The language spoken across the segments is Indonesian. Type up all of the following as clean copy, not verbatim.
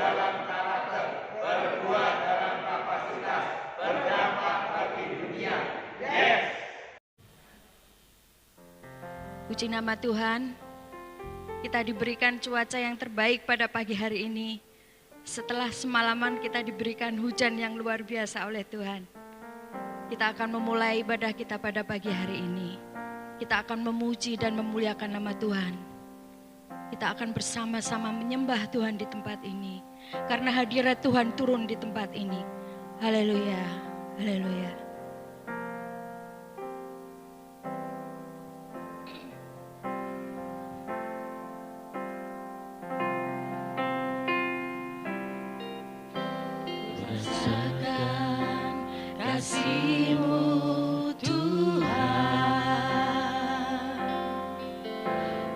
dalam karakter, berbuat dalam kapasitas, berdampak bagi dunia. Yes! Puji nama Tuhan, kita diberikan cuaca yang terbaik pada pagi hari ini. Setelah semalaman kita diberikan hujan yang luar biasa oleh Tuhan. Kita akan memulai ibadah kita pada pagi hari ini. Kita akan memuji dan memuliakan nama Tuhan. Kita akan bersama-sama menyembah Tuhan di tempat ini. Karena hadirat Tuhan turun di tempat ini. Haleluya, haleluya. Kasih-Mu Tuhan,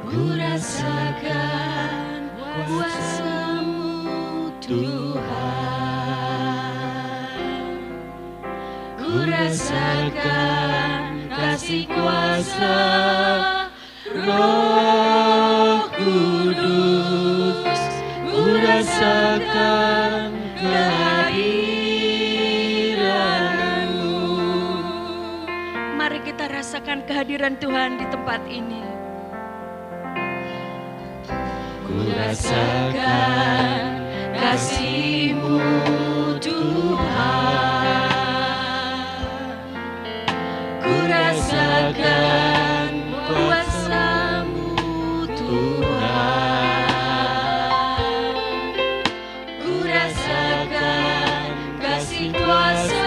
ku rasakan kuasa-Mu Tuhan, ku rasakan kasih kuasa Roh Kudus, ku rasakan rasakan kehadiran Tuhan di tempat ini. Ku rasakan kasih-Mu Tuhan, ku rasakan kuasa-Mu Tuhan, ku rasakan kasih kuasa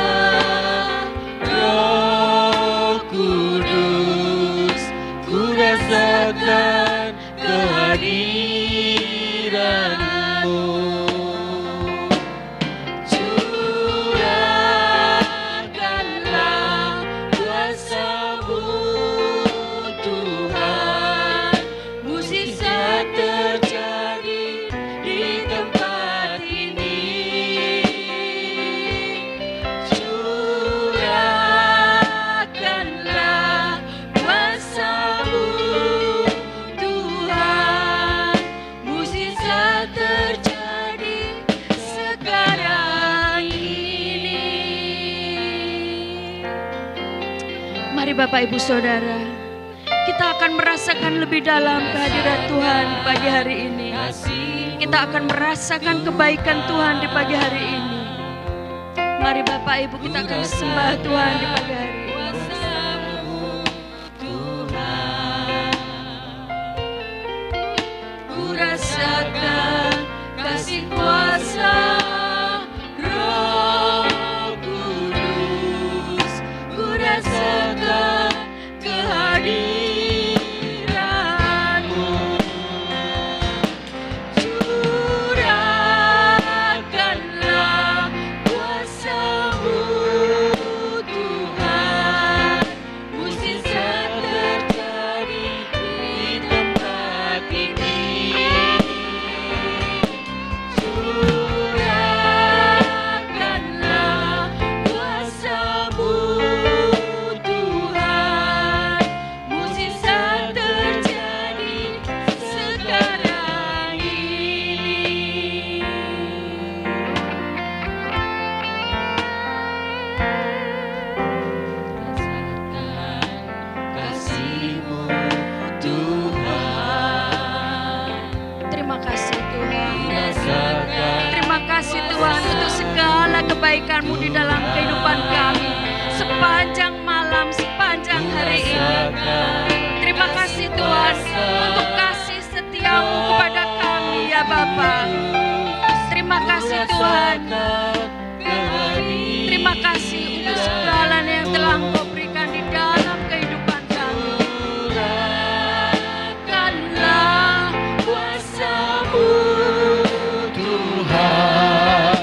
rasakan kehadiran-Mu. Curahkanlah kuasa-Mu Tuhan, mukjizat terjadi di tempat ini. Curahkanlah kuasa-Mu terjadi sekarang ini. Mari Bapak Ibu Saudara, kita akan merasakan lebih dalam kehadiran Tuhan di pagi hari ini. Kita akan merasakan kebaikan Tuhan di pagi hari ini. Mari Bapak Ibu, kita akan sembah Tuhan di pagi hari ini. Rasakan kasih kuasa Roh Kudus, ku rasakan kehadiran-Mu. Curahkanlah kuasa-Mu Tuhan, mukjizat terjadi di tempat ini. Kebaikan-Mu di dalam kehidupan kami sepanjang malam, sepanjang hari ini. Terima kasih Tuhan untuk kasih setia-Mu kepada kami ya Bapa. Terima kasih Tuhan. Terima kasih untuk segala yang telah Engkau berikan di dalam kehidupan kami. Curahkanlah kuasa-Mu Tuhan,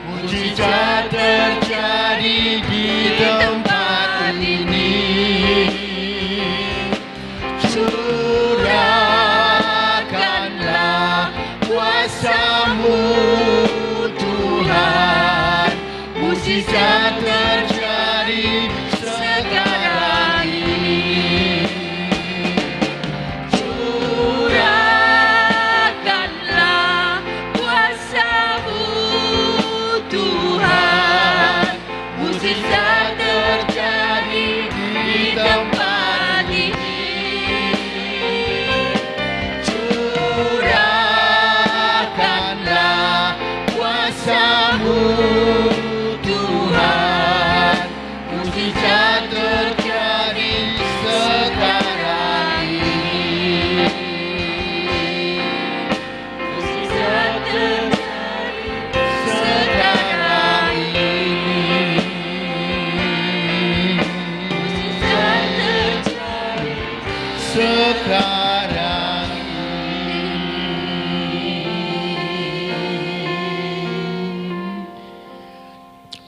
mukjizat terjadi di tempat ini. Curahkanlah kuasa-Mu Tuhan, mukjizat terjadi sekarang ini. Curahkanlah kuasa-Mu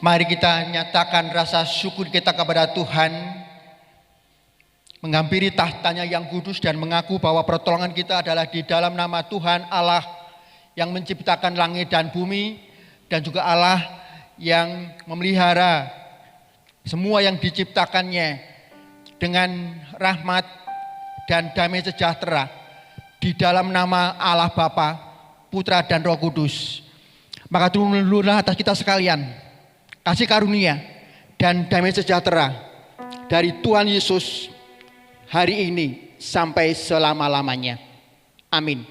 Mari kita nyatakan rasa syukur kita kepada Tuhan, menghampiri tahtanya yang kudus dan mengaku bahwa pertolongan kita adalah di dalam nama Tuhan Allah yang menciptakan langit dan bumi, dan juga Allah yang memelihara semua yang diciptakannya dengan rahmat dan damai sejahtera di dalam nama Allah Bapa, Putra dan Roh Kudus. Maka turunlah atas kita sekalian kasih karunia dan damai sejahtera dari Tuhan Yesus hari ini sampai selama-lamanya. Amin.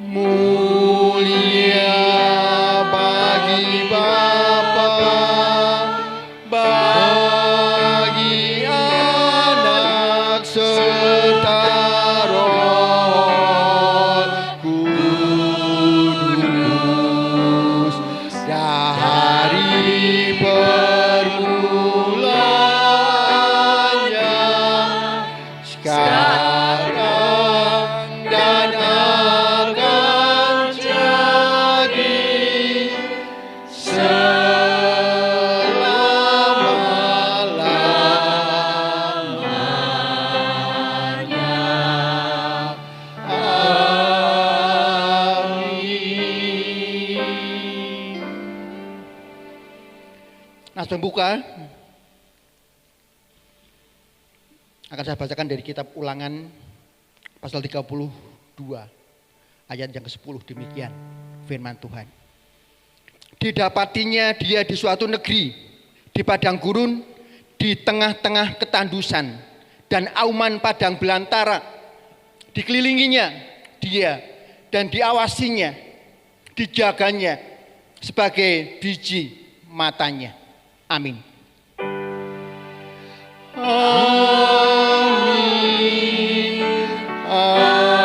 Mulia bagi Bapa, bagi Anak serta Roh Kudus, dari permulaan sekarang dan akan jadi selama-lamanya. Amin. Nas pembuka akan saya bacakan dari kitab Ulangan pasal 32 ayat yang ke-10. Demikian firman Tuhan. Didapatinya dia di suatu negeri, di padang gurun, di tengah-tengah ketandusan dan auman padang belantara. Dikelilinginya dia dan diawasinya, dijaganya sebagai biji matanya. Amin. Amin. Amin.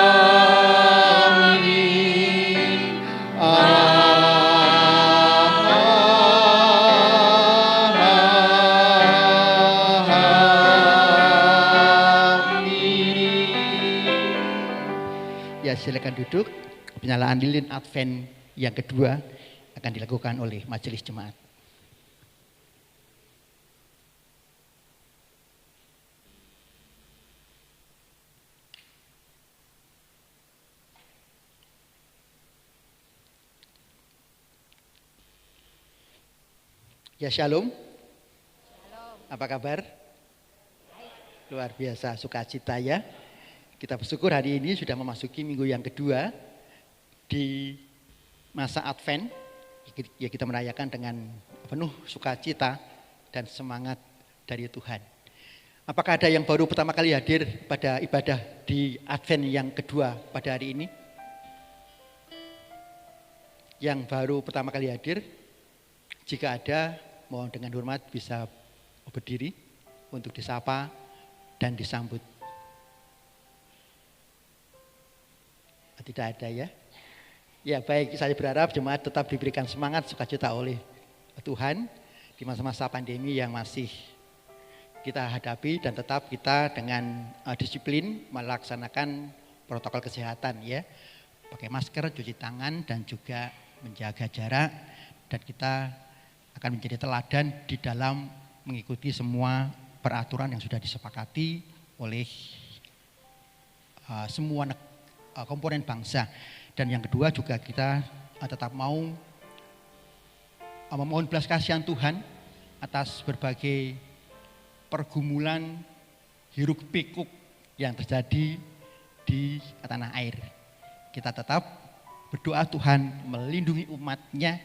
Ya, silakan duduk. Penyalaan lilin Advent yang kedua akan dilakukan oleh majelis jemaat. Ya, shalom. Apa kabar? Luar biasa, sukacita ya. Kita bersyukur hari ini sudah memasuki minggu yang kedua di masa Advent. Ya, kita merayakan dengan penuh sukacita dan semangat dari Tuhan. Apakah ada yang baru pertama kali hadir pada ibadah di Advent yang kedua pada hari ini? Yang baru pertama kali hadir, jika ada, mohon dengan hormat bisa berdiri untuk disapa dan disambut. Tidak ada ya? Ya baik, saya berharap jemaat tetap diberikan semangat sukacita oleh Tuhan di masa-masa pandemi yang masih kita hadapi, dan tetap kita dengan disiplin melaksanakan protokol kesehatan ya. Pakai masker, cuci tangan, dan juga menjaga jarak, dan kita akan menjadi teladan di dalam mengikuti semua peraturan yang sudah disepakati oleh semua komponen bangsa. Dan yang kedua juga kita tetap mau memohon belas kasihan Tuhan atas berbagai pergumulan hiruk pikuk yang terjadi di tanah air. Kita tetap berdoa Tuhan melindungi umatnya,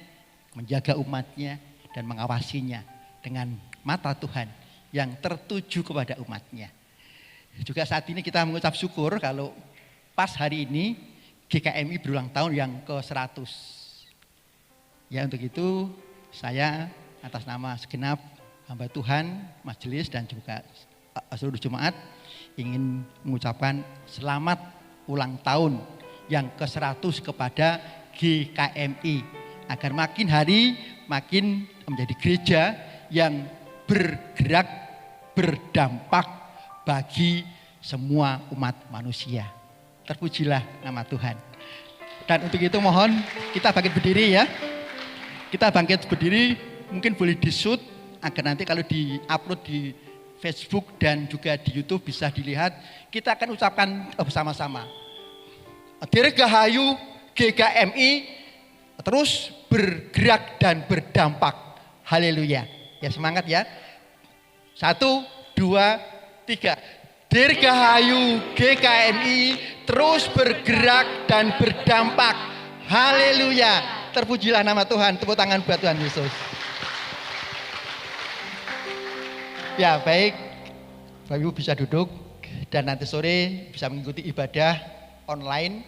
menjaga umatnya, dan mengawasinya dengan mata Tuhan yang tertuju kepada umatnya. Juga saat ini kita mengucap syukur kalau pas hari ini GKMI berulang tahun yang ke-100. Ya, untuk itu saya atas nama segenap hamba Tuhan, majelis, dan juga seluruh jemaat ingin mengucapkan selamat ulang tahun yang ke-100 kepada GKMI, agar makin hari makin menjadi gereja yang bergerak, berdampak bagi semua umat manusia. Terpujilah nama Tuhan. Dan untuk itu mohon kita bangkit berdiri ya. Kita bangkit berdiri, mungkin boleh di-shoot agar nanti kalau di-upload di Facebook dan juga di YouTube bisa dilihat. Kita akan ucapkan bersama-sama. Dirgahayu GKMI terus bergerak dan berdampak. Haleluya. Ya semangat ya. 1, 2, 3. Dirgahayu GKMI terus bergerak dan berdampak. Haleluya. Terpujilah nama Tuhan. Tepuk tangan buat Tuhan Yesus. Ya baik, Bapak Ibu bisa duduk dan nanti sore bisa mengikuti ibadah online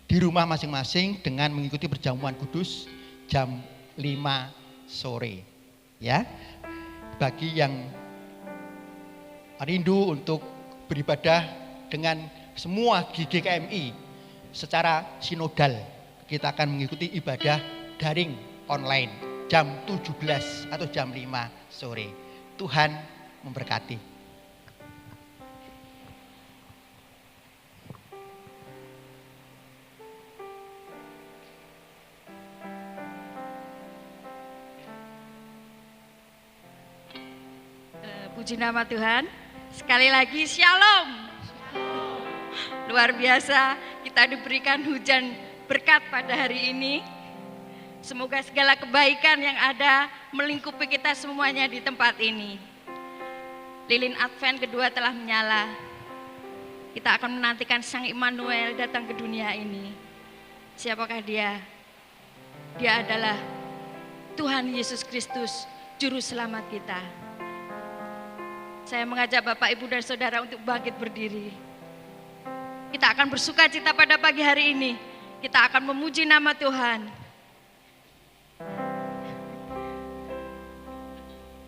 di rumah masing-masing dengan mengikuti perjamuan kudus jam 5 sore. Ya, bagi yang rindu untuk beribadah dengan semua GKMI secara sinodal, kita akan mengikuti ibadah daring online jam 17 atau jam 5 sore. Tuhan memberkati. Puji nama Tuhan. Sekali lagi shalom. Luar biasa kita diberikan hujan berkat pada hari ini. Semoga segala kebaikan yang ada melingkupi kita semuanya di tempat ini. Lilin Advent kedua telah menyala. Kita akan menantikan Sang Immanuel datang ke dunia ini. Siapakah dia? Dia adalah Tuhan Yesus Kristus, Juru Selamat kita. Saya mengajak Bapak, Ibu, dan Saudara untuk bangkit berdiri. Kita akan bersuka cita pada pagi hari ini. Kita akan memuji nama Tuhan.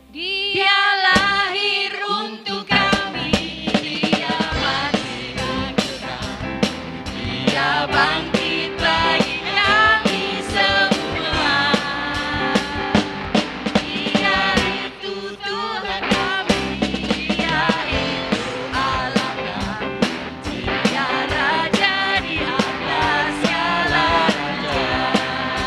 Dia lahir untuk kami, Dia mati bagi kami, Dia bangkit bagi kami semua. Dia itu Tuhan kami, Dia itu Allah kami, Dia Raja di atas segala raja.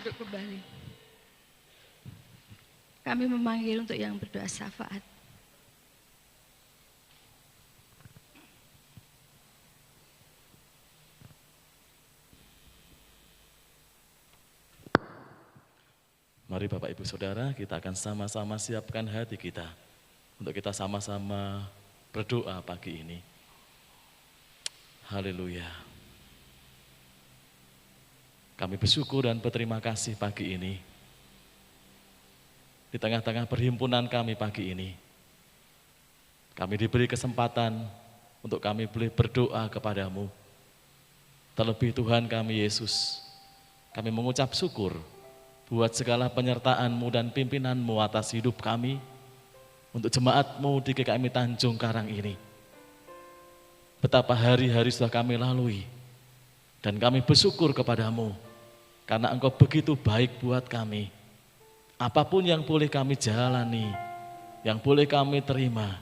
duduk kembali. Kami memanggil untuk yang berdoa syafaat. Mari Bapak Ibu Saudara, kita akan sama-sama siapkan hati kita untuk kita sama-sama berdoa pagi ini. Haleluya. Kami bersyukur dan berterima kasih pagi ini. Di tengah-tengah perhimpunan kami pagi ini, kami diberi kesempatan untuk kami boleh berdoa kepadamu. Terlebih Tuhan kami Yesus, kami mengucap syukur buat segala penyertaan-Mu dan pimpinan-Mu atas hidup kami, untuk jemaat-Mu di GKMI Tanjung Karang ini. Betapa hari-hari sudah kami lalui, dan kami bersyukur kepadamu, karena Engkau begitu baik buat kami. Apapun yang boleh kami jalani, yang boleh kami terima,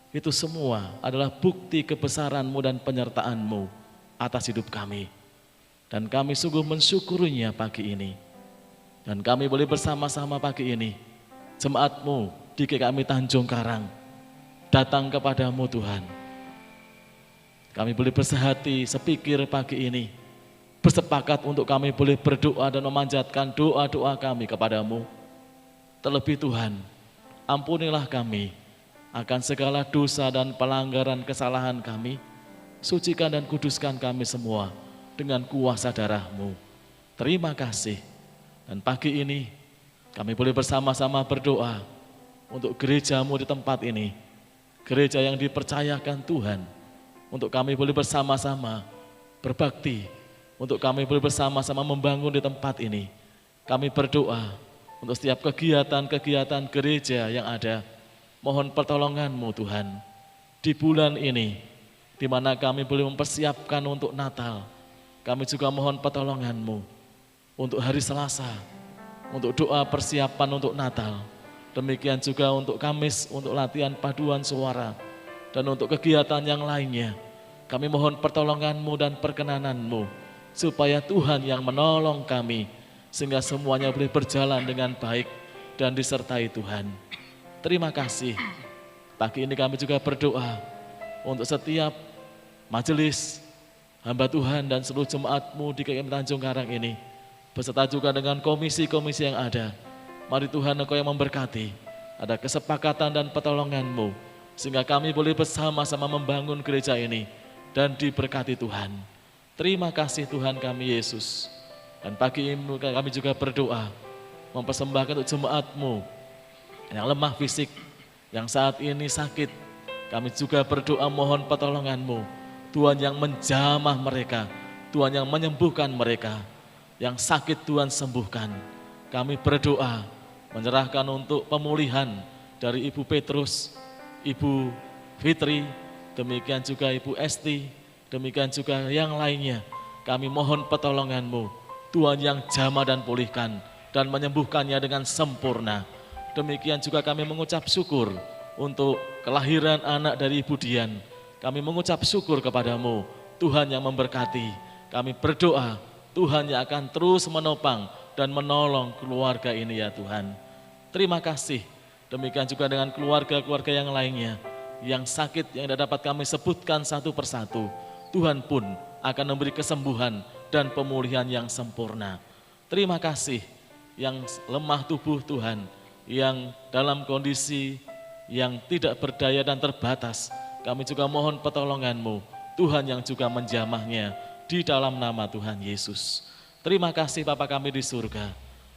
itu semua adalah bukti kebesaran-Mu dan penyertaan-Mu atas hidup kami. Dan kami sungguh mensyukurinya pagi ini. Dan kami boleh bersama-sama pagi ini, jemaat-Mu di GKMI Tanjung Karang, datang kepadamu Tuhan. Kami boleh bersehati, sepikir pagi ini, bersepakat untuk kami boleh berdoa dan memanjatkan doa-doa kami kepadamu. Terlebih Tuhan, ampunilah kami akan segala dosa dan pelanggaran kesalahan kami, sucikan dan kuduskan kami semua dengan kuasa darah-Mu. Terima kasih. Dan pagi ini kami boleh bersama-sama berdoa untuk gereja-Mu di tempat ini, gereja yang dipercayakan Tuhan, untuk kami boleh bersama-sama berbakti, untuk kami boleh bersama-sama membangun di tempat ini. Kami berdoa untuk setiap kegiatan-kegiatan gereja yang ada, mohon pertolongan-Mu Tuhan. Di bulan ini, di mana kami boleh mempersiapkan untuk Natal, kami juga mohon pertolongan-Mu. Untuk hari Selasa, untuk doa persiapan untuk Natal, demikian juga untuk Kamis, untuk latihan paduan suara, dan untuk kegiatan yang lainnya. Kami mohon pertolongan-Mu dan perkenanan-Mu, supaya Tuhan yang menolong kami, sehingga semuanya boleh berjalan dengan baik dan disertai Tuhan. Terima kasih. Pagi ini kami juga berdoa untuk setiap majelis hamba Tuhan dan seluruh jemaat-Mu di GKMI Tanjung Karang ini, beserta juga dengan komisi-komisi yang ada. Mari Tuhan Engkau yang memberkati, ada kesepakatan dan pertolongan-Mu, sehingga kami boleh bersama-sama membangun gereja ini dan diberkati Tuhan. Terima kasih Tuhan kami Yesus. Dan pagi ini kami juga berdoa, mempersembahkan untuk jemaat-Mu yang lemah fisik, yang saat ini sakit. Kami juga berdoa mohon pertolongan-Mu, Tuhan yang menjamah mereka, Tuhan yang menyembuhkan mereka. Yang sakit Tuhan sembuhkan. Kami berdoa menyerahkan untuk pemulihan dari Ibu Petrus, Ibu Fitri, demikian juga Ibu Esti, demikian juga yang lainnya. Kami mohon pertolongan-Mu, Tuhan yang jamah dan pulihkan dan menyembuhkannya dengan sempurna. Demikian juga kami mengucap syukur untuk kelahiran anak dari Ibu Dian. Kami mengucap syukur kepadamu, Tuhan yang memberkati. Kami berdoa Tuhan yang akan terus menopang dan menolong keluarga ini ya Tuhan. Terima kasih. Demikian juga dengan keluarga-keluarga yang lainnya yang sakit yang tidak dapat kami sebutkan satu persatu. Tuhan pun akan memberi kesembuhan dan pemulihan yang sempurna. Terima kasih yang lemah tubuh Tuhan, yang dalam kondisi yang tidak berdaya dan terbatas. Kami juga mohon pertolongan-Mu, Tuhan yang juga menjamahnya di dalam nama Tuhan Yesus. Terima kasih Bapa kami di surga.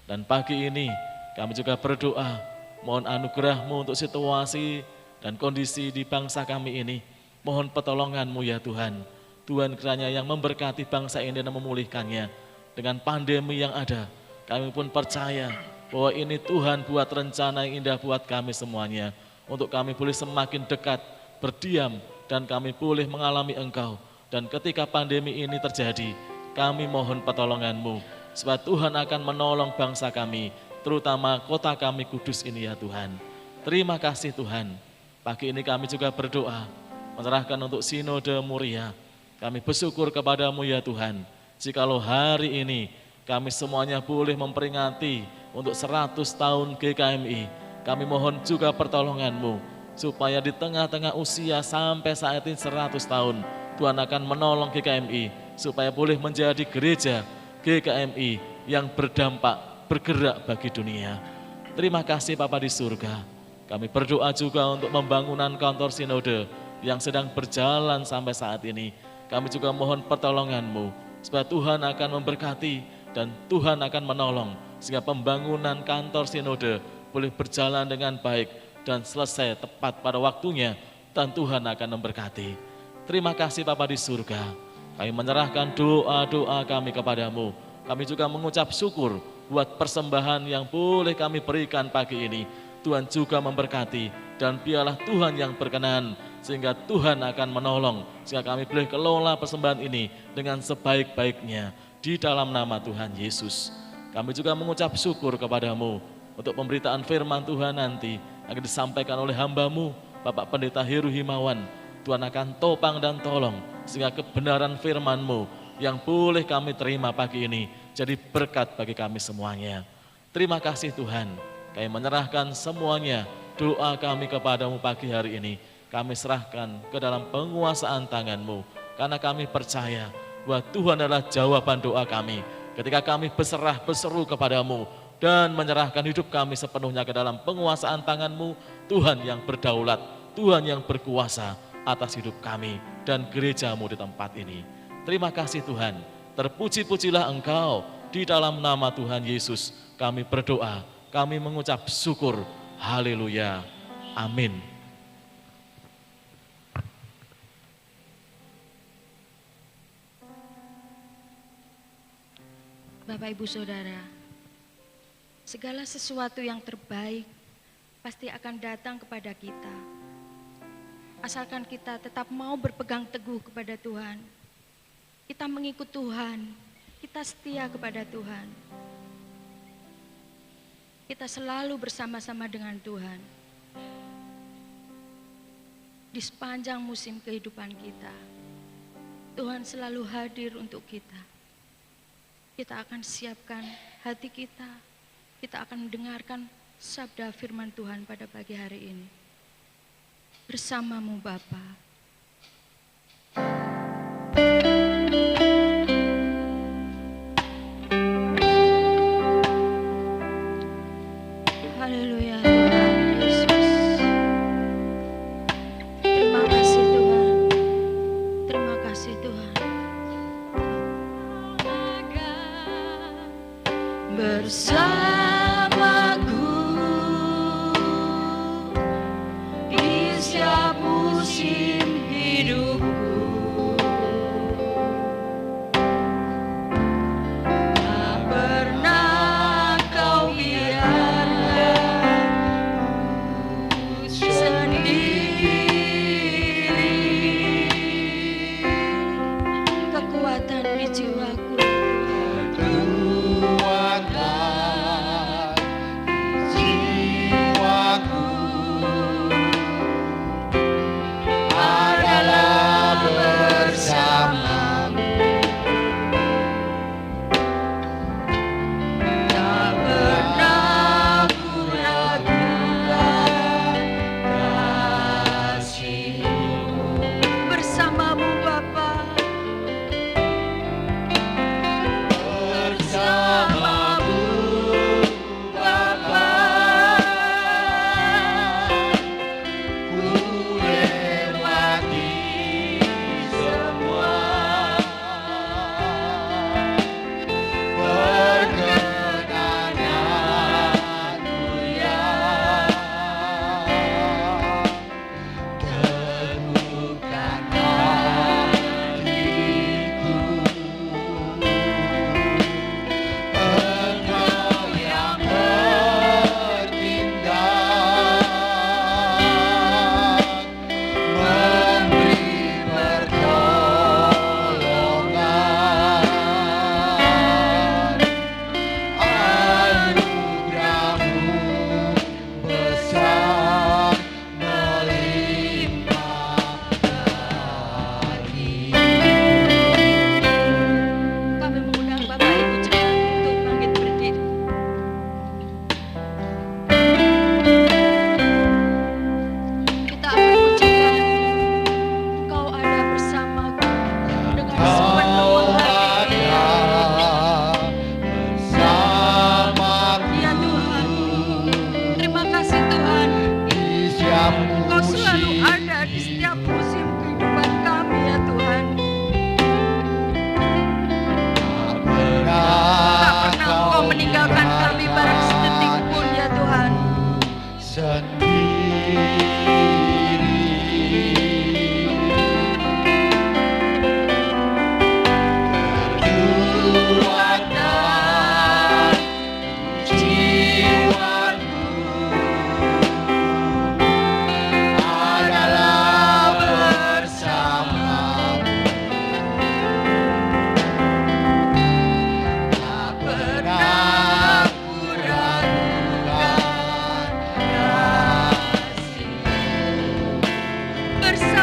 Dan pagi ini kami juga berdoa, mohon anugerah-Mu untuk situasi dan kondisi di bangsa kami ini. Mohon pertolongan-Mu ya Tuhan. Tuhan kiranya yang memberkati bangsa ini dan memulihkannya. Dengan pandemi yang ada, kami pun percaya bahwa ini Tuhan buat rencana yang indah buat kami semuanya. Untuk kami boleh semakin dekat, berdiam, dan kami boleh mengalami Engkau. Dan ketika pandemi ini terjadi, kami mohon pertolongan-Mu, supaya Tuhan akan menolong bangsa kami, terutama kota kami kudus ini ya Tuhan. Terima kasih Tuhan. Pagi ini kami juga berdoa, menyerahkan untuk Sinode Muria. Kami bersyukur kepadamu ya Tuhan, jikalau hari ini kami semuanya boleh memperingati untuk 100 tahun GKMI. Kami mohon juga pertolongan-Mu, supaya di tengah-tengah usia sampai saat ini 100 tahun, Tuhan akan menolong GKMI, supaya boleh menjadi gereja GKMI yang berdampak, bergerak bagi dunia. Terima kasih Bapa di surga. Kami berdoa juga untuk pembangunan kantor sinode yang sedang berjalan sampai saat ini. Kami juga mohon pertolongan-Mu, supaya Tuhan akan memberkati dan Tuhan akan menolong, sehingga pembangunan kantor sinode boleh berjalan dengan baik dan selesai tepat pada waktunya, dan Tuhan akan memberkati. Terima kasih Bapa di surga. Kami menyerahkan doa-doa kami kepadamu. Kami juga mengucap syukur buat persembahan yang boleh kami berikan pagi ini. Tuhan juga memberkati, dan biarlah Tuhan yang berkenan, sehingga Tuhan akan menolong, sehingga kami boleh kelola persembahan ini dengan sebaik-baiknya di dalam nama Tuhan Yesus. Kami juga mengucap syukur kepadamu untuk pemberitaan firman Tuhan nanti akan disampaikan oleh hamba-Mu, Bapak Pendeta Heru Himawan. Tuhan akan topang dan tolong, sehingga kebenaran firman-Mu yang boleh kami terima pagi ini jadi berkat bagi kami semuanya. Terima kasih Tuhan, kami menyerahkan semuanya doa kami kepadamu pagi hari ini. Kami serahkan ke dalam penguasaan tangan-Mu, karena kami percaya bahwa Tuhan adalah jawaban doa kami ketika kami berserah berseru kepadamu dan menyerahkan hidup kami sepenuhnya ke dalam penguasaan tangan-Mu. Tuhan yang berdaulat, Tuhan yang berkuasa atas hidup kami dan gereja-Mu di tempat ini. Terima kasih Tuhan, terpuji-pujilah Engkau. Di dalam nama Tuhan Yesus kami berdoa, kami mengucap syukur. Haleluya, amin. Bapak Ibu Saudara, segala sesuatu yang terbaik pasti akan datang kepada kita, asalkan kita tetap mau berpegang teguh kepada Tuhan. Kita mengikut Tuhan, kita setia kepada Tuhan. Kita selalu bersama-sama dengan Tuhan di sepanjang musim kehidupan kita. Tuhan selalu hadir untuk kita. Kita akan siapkan hati kita. Kita akan mendengarkan sabda firman Tuhan pada pagi hari ini. Bersamamu Bapa. Haleluya Tuhan Yesus. Terima kasih Tuhan. Terima kasih Tuhan. Bersamaku di setiap musim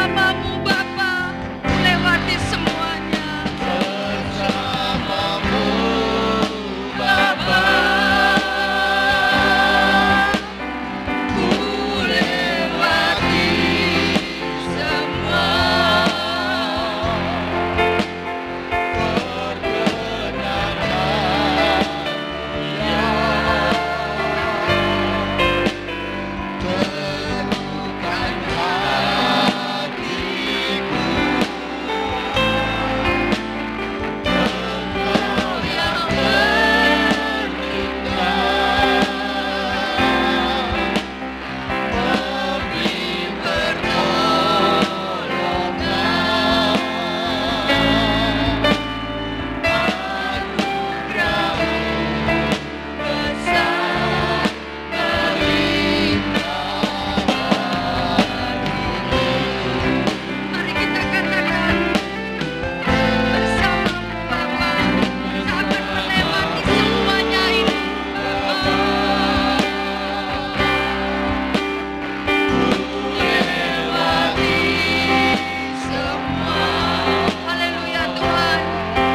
bersamamu Bapa, melewati semuanya. bersamamu Bapa, ku lewati semua. perkenankan ya teguhkan hatiku Engkau yang berindah memberi pertolongan Mari kita katakan bersamamu Bapa, saat melewati semuanya ini. Lewati semua. Haleluya Tuhan.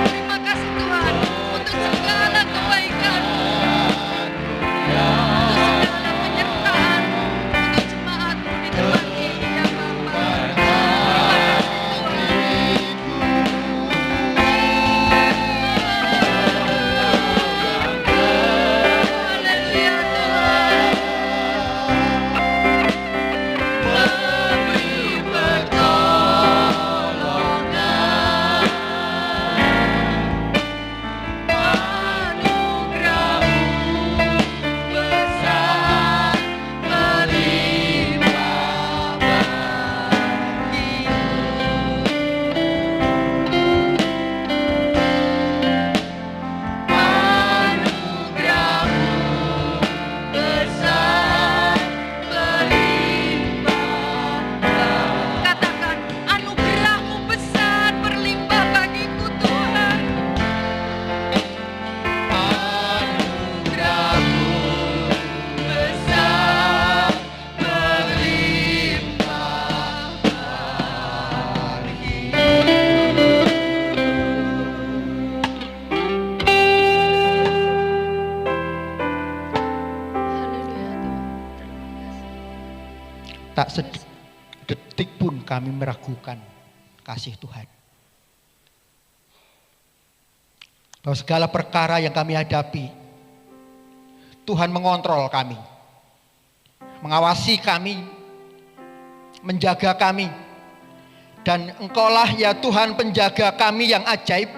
Terima kasih Tuhan untuk segala kebaikan-Mu, untuk segala penyertaan untuk jemaat-Mu di tempat ini ya Bapa. Haleluya Tuhan. memberi pertolongan Anugerah-Mu besar melimpah bagiku. Anugerah-Mu besar berlimpah. Katakan, anugerah-Mu besar berlimpah bagiku Tuhan. anugerahmu Besar berlimpah bagiku. Haleluya Tuhan. Tak sedetik pun kami meragukan kasih Tuhan. Bahwa segala perkara yang kami hadapi, Tuhan mengontrol kami, mengawasi kami, menjaga kami. Dan Engkaulah ya Tuhan penjaga kami yang ajaib,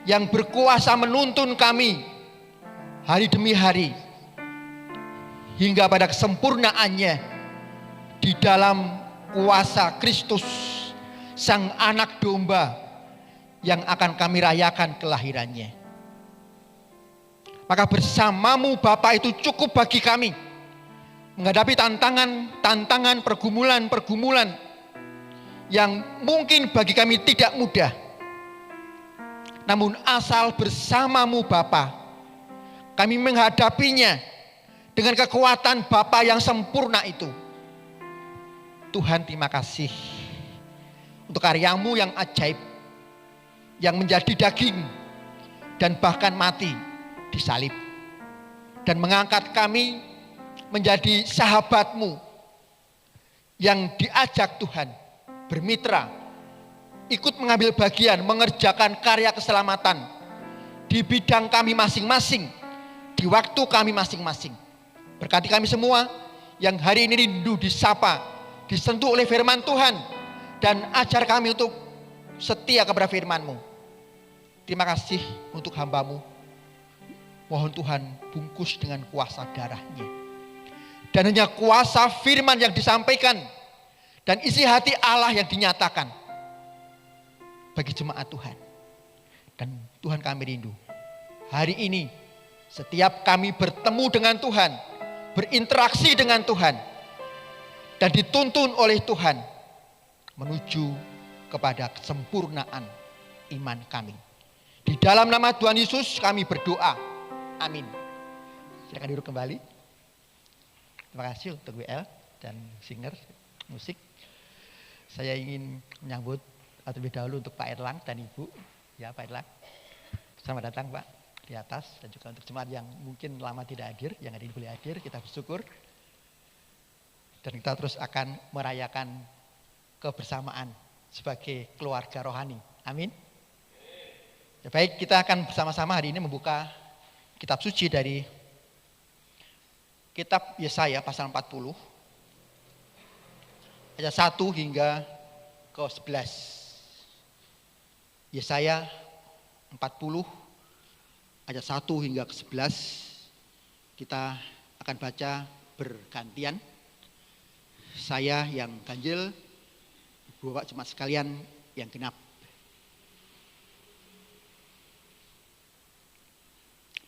yang berkuasa menuntun kami hari demi hari, hingga pada kesempurnaannya di dalam kuasa Kristus, Sang Anak Domba yang akan kami rayakan kelahirannya. Maka bersamamu Bapa itu cukup bagi kami menghadapi tantangan, pergumulan yang mungkin bagi kami tidak mudah. Namun asal bersamamu Bapa, kami menghadapinya dengan kekuatan Bapa yang sempurna itu. Tuhan, terima kasih untuk karyamu yang ajaib, yang menjadi daging dan bahkan mati di salib, dan mengangkat kami menjadi sahabatmu yang diajak Tuhan bermitra, ikut mengambil bagian mengerjakan karya keselamatan di bidang kami masing-masing, di waktu kami masing-masing. Berkati kami semua yang hari ini rindu disapa, disentuh oleh firman Tuhan, dan ajar kami untuk setia kepada firman-Mu. Terima kasih untuk hamba-Mu. Mohon Tuhan bungkus dengan kuasa darah-Nya. Dan hanya kuasa firman yang disampaikan dan isi hati Allah yang dinyatakan bagi jemaat Tuhan. Dan Tuhan, kami rindu hari ini setiap kami bertemu dengan Tuhan, berinteraksi dengan Tuhan, dan dituntun oleh Tuhan menuju kepada kesempurnaan iman kami. Di dalam nama Tuhan Yesus kami berdoa. Amin. Silakan duduk kembali. Terima kasih untuk WL dan singer musik. Saya ingin menyambut terlebih dahulu untuk Pak Erlang dan Ibu. Ya Pak Erlang, selamat datang Pak di atas. Dan juga untuk jemaat yang mungkin lama tidak hadir, yang hari ini boleh hadir, kita bersyukur. Dan kita terus akan merayakan kebersamaan sebagai keluarga rohani. Amin. Ya, baik, kita akan bersama-sama hari ini membuka kitab suci dari kitab Yesaya pasal 40 ayat 1 hingga ke 11. Yesaya 40 ayat 1 hingga ke 11. Kita akan baca bergantian. Saya yang ganjil, Bapak jemaat sekalian yang genap.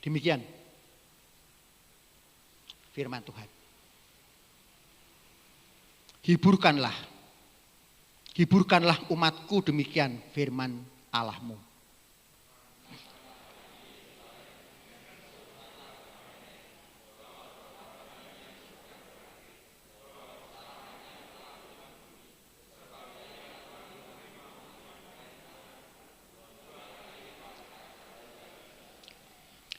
Demikian firman Tuhan. Hiburkanlah umatku, demikian firman Allahmu.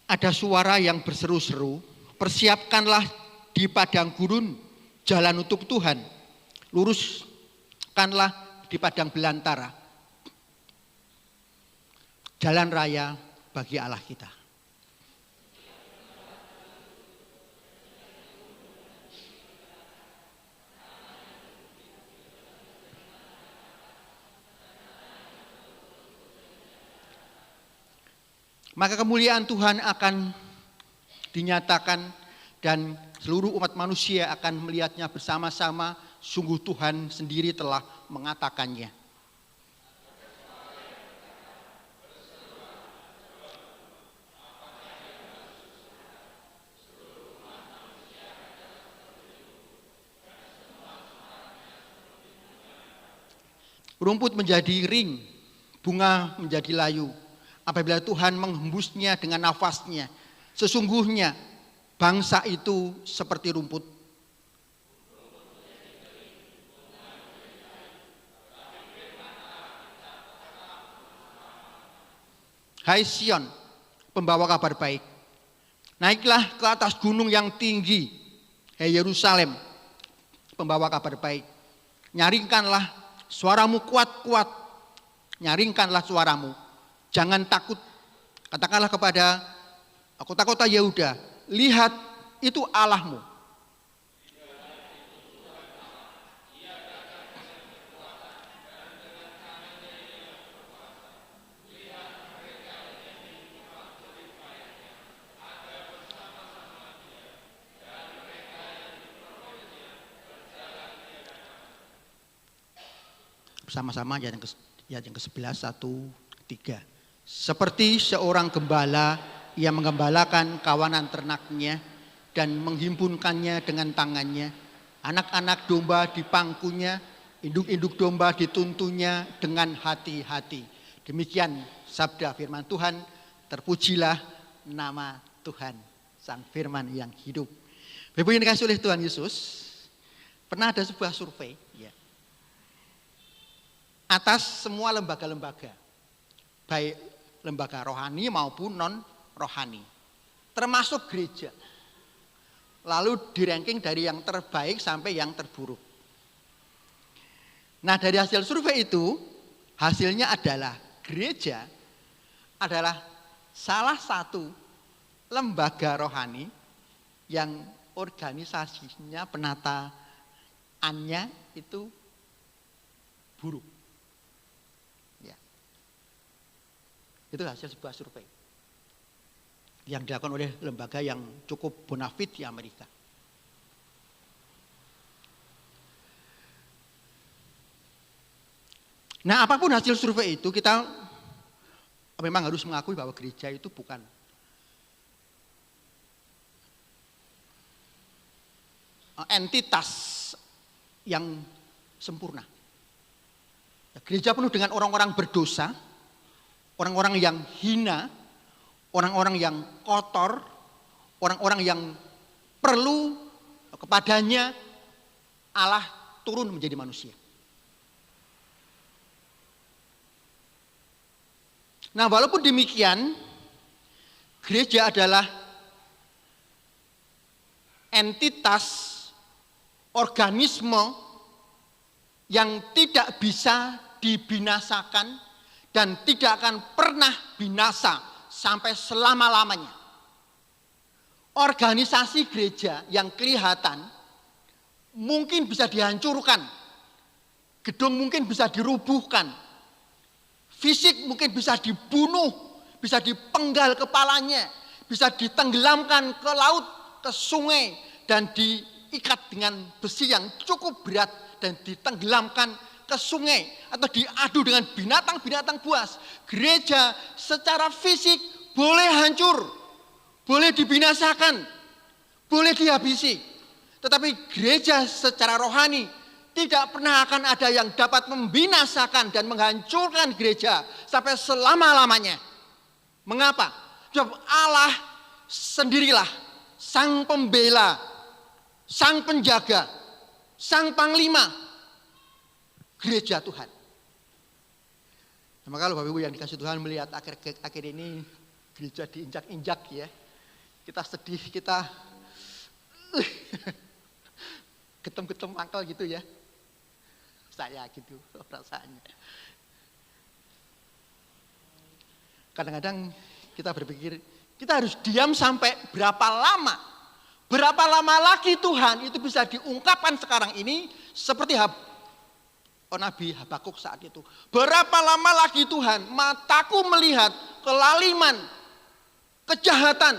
Ada suara yang berseru-seru, persiapkanlah di padang gurun jalan untuk Tuhan, luruskanlah di padang belantara jalan raya bagi Allah kita. Maka kemuliaan Tuhan akan dinyatakan dan seluruh umat manusia akan melihatnya bersama-sama. Sungguh Tuhan sendiri telah mengatakannya. Rumput menjadi ring, bunga menjadi layu. Apabila Tuhan menghembusnya dengan nafasnya, sesungguhnya bangsa itu seperti rumput. Hai Sion, pembawa kabar baik, naiklah ke atas gunung yang tinggi. Hai Yerusalem, pembawa kabar baik, nyaringkanlah suaramu kuat-kuat, nyaringkanlah suaramu. Jangan takut, katakanlah kepada kota-kota Yehuda, lihat itu Allahmu. Bersama-sama ayat yang ke-11, 1, 3. Seperti seorang gembala yang menggembalakan kawanan ternaknya dan menghimpunkannya dengan tangannya. Anak-anak domba di pangkunya, induk-induk domba dituntunnya dengan hati-hati. Demikian sabda firman Tuhan, terpujilah nama Tuhan, Sang Firman yang hidup. Bapak yang dikasih oleh Tuhan Yesus, pernah ada sebuah survei ya, atas semua lembaga-lembaga, baik lembaga rohani maupun non rohani, termasuk gereja. Lalu di-ranking dari yang terbaik sampai yang terburuk. Nah, dari hasil survei itu, hasilnya adalah gereja adalah salah satu lembaga rohani yang organisasinya, penataannya itu buruk. Itu hasil sebuah survei yang dilakukan oleh lembaga yang cukup bonafit di Amerika. Nah, apapun hasil survei itu, kita memang harus mengakui bahwa gereja itu bukan entitas yang sempurna. Gereja penuh dengan orang-orang berdosa, orang-orang yang hina, orang-orang yang kotor, orang-orang yang perlu kepadanya Allah turun menjadi manusia. Nah, walaupun demikian, gereja adalah entitas organisme yang tidak bisa dibinasakan dan tidak akan pernah binasa sampai selama-lamanya. Organisasi gereja yang kelihatan mungkin bisa dihancurkan, gedung mungkin bisa dirubuhkan, fisik mungkin bisa dibunuh, bisa dipenggal kepalanya, bisa ditenggelamkan ke laut, ke sungai, dan diikat dengan besi yang cukup berat dan ditenggelamkan ke sungai atau diadu dengan binatang-binatang buas. Gereja secara fisik boleh hancur, boleh dibinasakan, boleh dihabisi. Tetapi gereja secara rohani tidak pernah akan ada yang dapat membinasakan dan menghancurkan gereja sampai selama-lamanya. Mengapa? Sebab Allah sendirilah sang pembela, sang penjaga, sang panglima gereja Tuhan. Nah, maka kalau Bapak Ibu yang dikasih Tuhan melihat akhir ini gereja diinjak-injak ya. Kita sedih, kita getem-getem mangkel gitu ya. Saya gitu perasaannya. Kadang-kadang kita berpikir, kita harus diam sampai berapa lama? Berapa lama lagi Tuhan itu bisa diungkapkan sekarang ini seperti Nabi Habakuk saat itu. Berapa lama lagi Tuhan mataku melihat kelaliman, kejahatan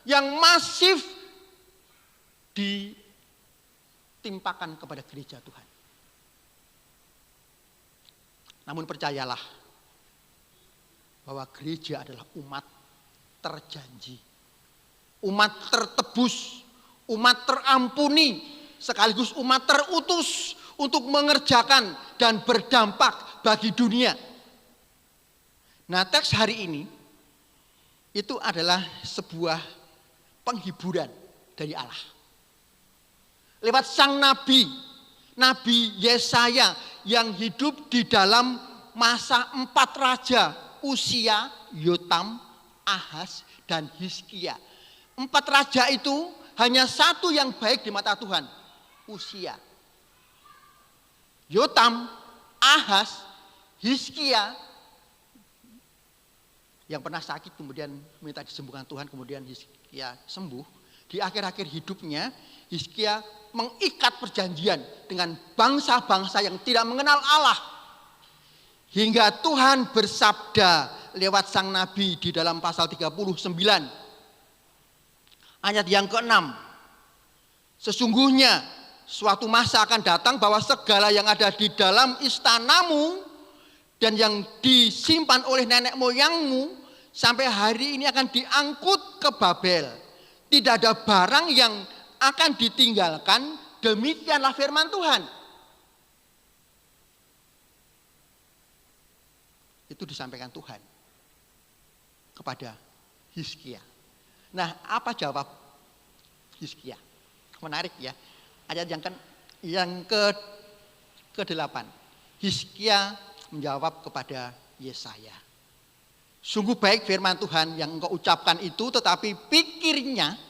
yang masif ditimpakan kepada gereja Tuhan. Namun percayalah bahwa gereja adalah umat terjanji, umat tertebus, umat terampuni, sekaligus umat terutus untuk mengerjakan dan berdampak bagi dunia. Nah, teks hari ini itu adalah sebuah penghiburan dari Allah. Lewat sang nabi, Nabi Yesaya yang hidup di dalam masa 4 raja, Uzia, Yotam, Ahaz, dan Hizkia. 4 raja itu hanya satu yang baik di mata Tuhan, Uzia. Yotam, Ahaz, Hizkia yang pernah sakit kemudian minta disembuhkan Tuhan, kemudian Hizkia sembuh. Di akhir-akhir hidupnya Hizkia mengikat perjanjian dengan bangsa-bangsa yang tidak mengenal Allah. Hingga Tuhan bersabda lewat sang nabi di dalam pasal 39 ayat yang ke-6. Sesungguhnya suatu masa akan datang bahwa segala yang ada di dalam istanamu dan yang disimpan oleh nenek moyangmu sampai hari ini akan diangkut ke Babel. Tidak ada barang yang akan ditinggalkan, demikianlah firman Tuhan. Itu disampaikan Tuhan kepada Hizkia. Nah, apa jawab Hizkia? Menarik ya. Ayat yang ke-8. Hizkia menjawab kepada Yesaya. Sungguh baik firman Tuhan yang engkau ucapkan itu, tetapi pikirnya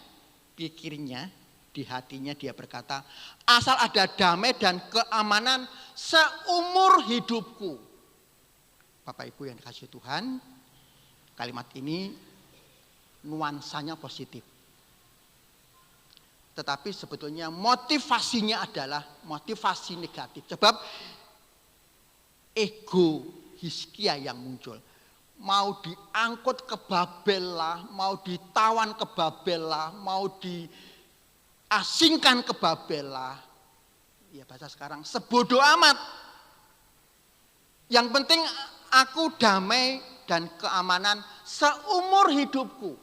di hatinya dia berkata, asal ada damai dan keamanan seumur hidupku. Bapak Ibu yang dikasihi Tuhan, kalimat ini nuansanya positif. Tetapi sebetulnya motivasinya adalah motivasi negatif. Sebab ego Hizkia yang muncul. Mau diangkut ke Babel lah, mau ditawan ke Babel lah, mau diasingkan ke Babel lah. Ya bahasa sekarang, sebodoh amat. Yang penting aku damai dan keamanan seumur hidupku.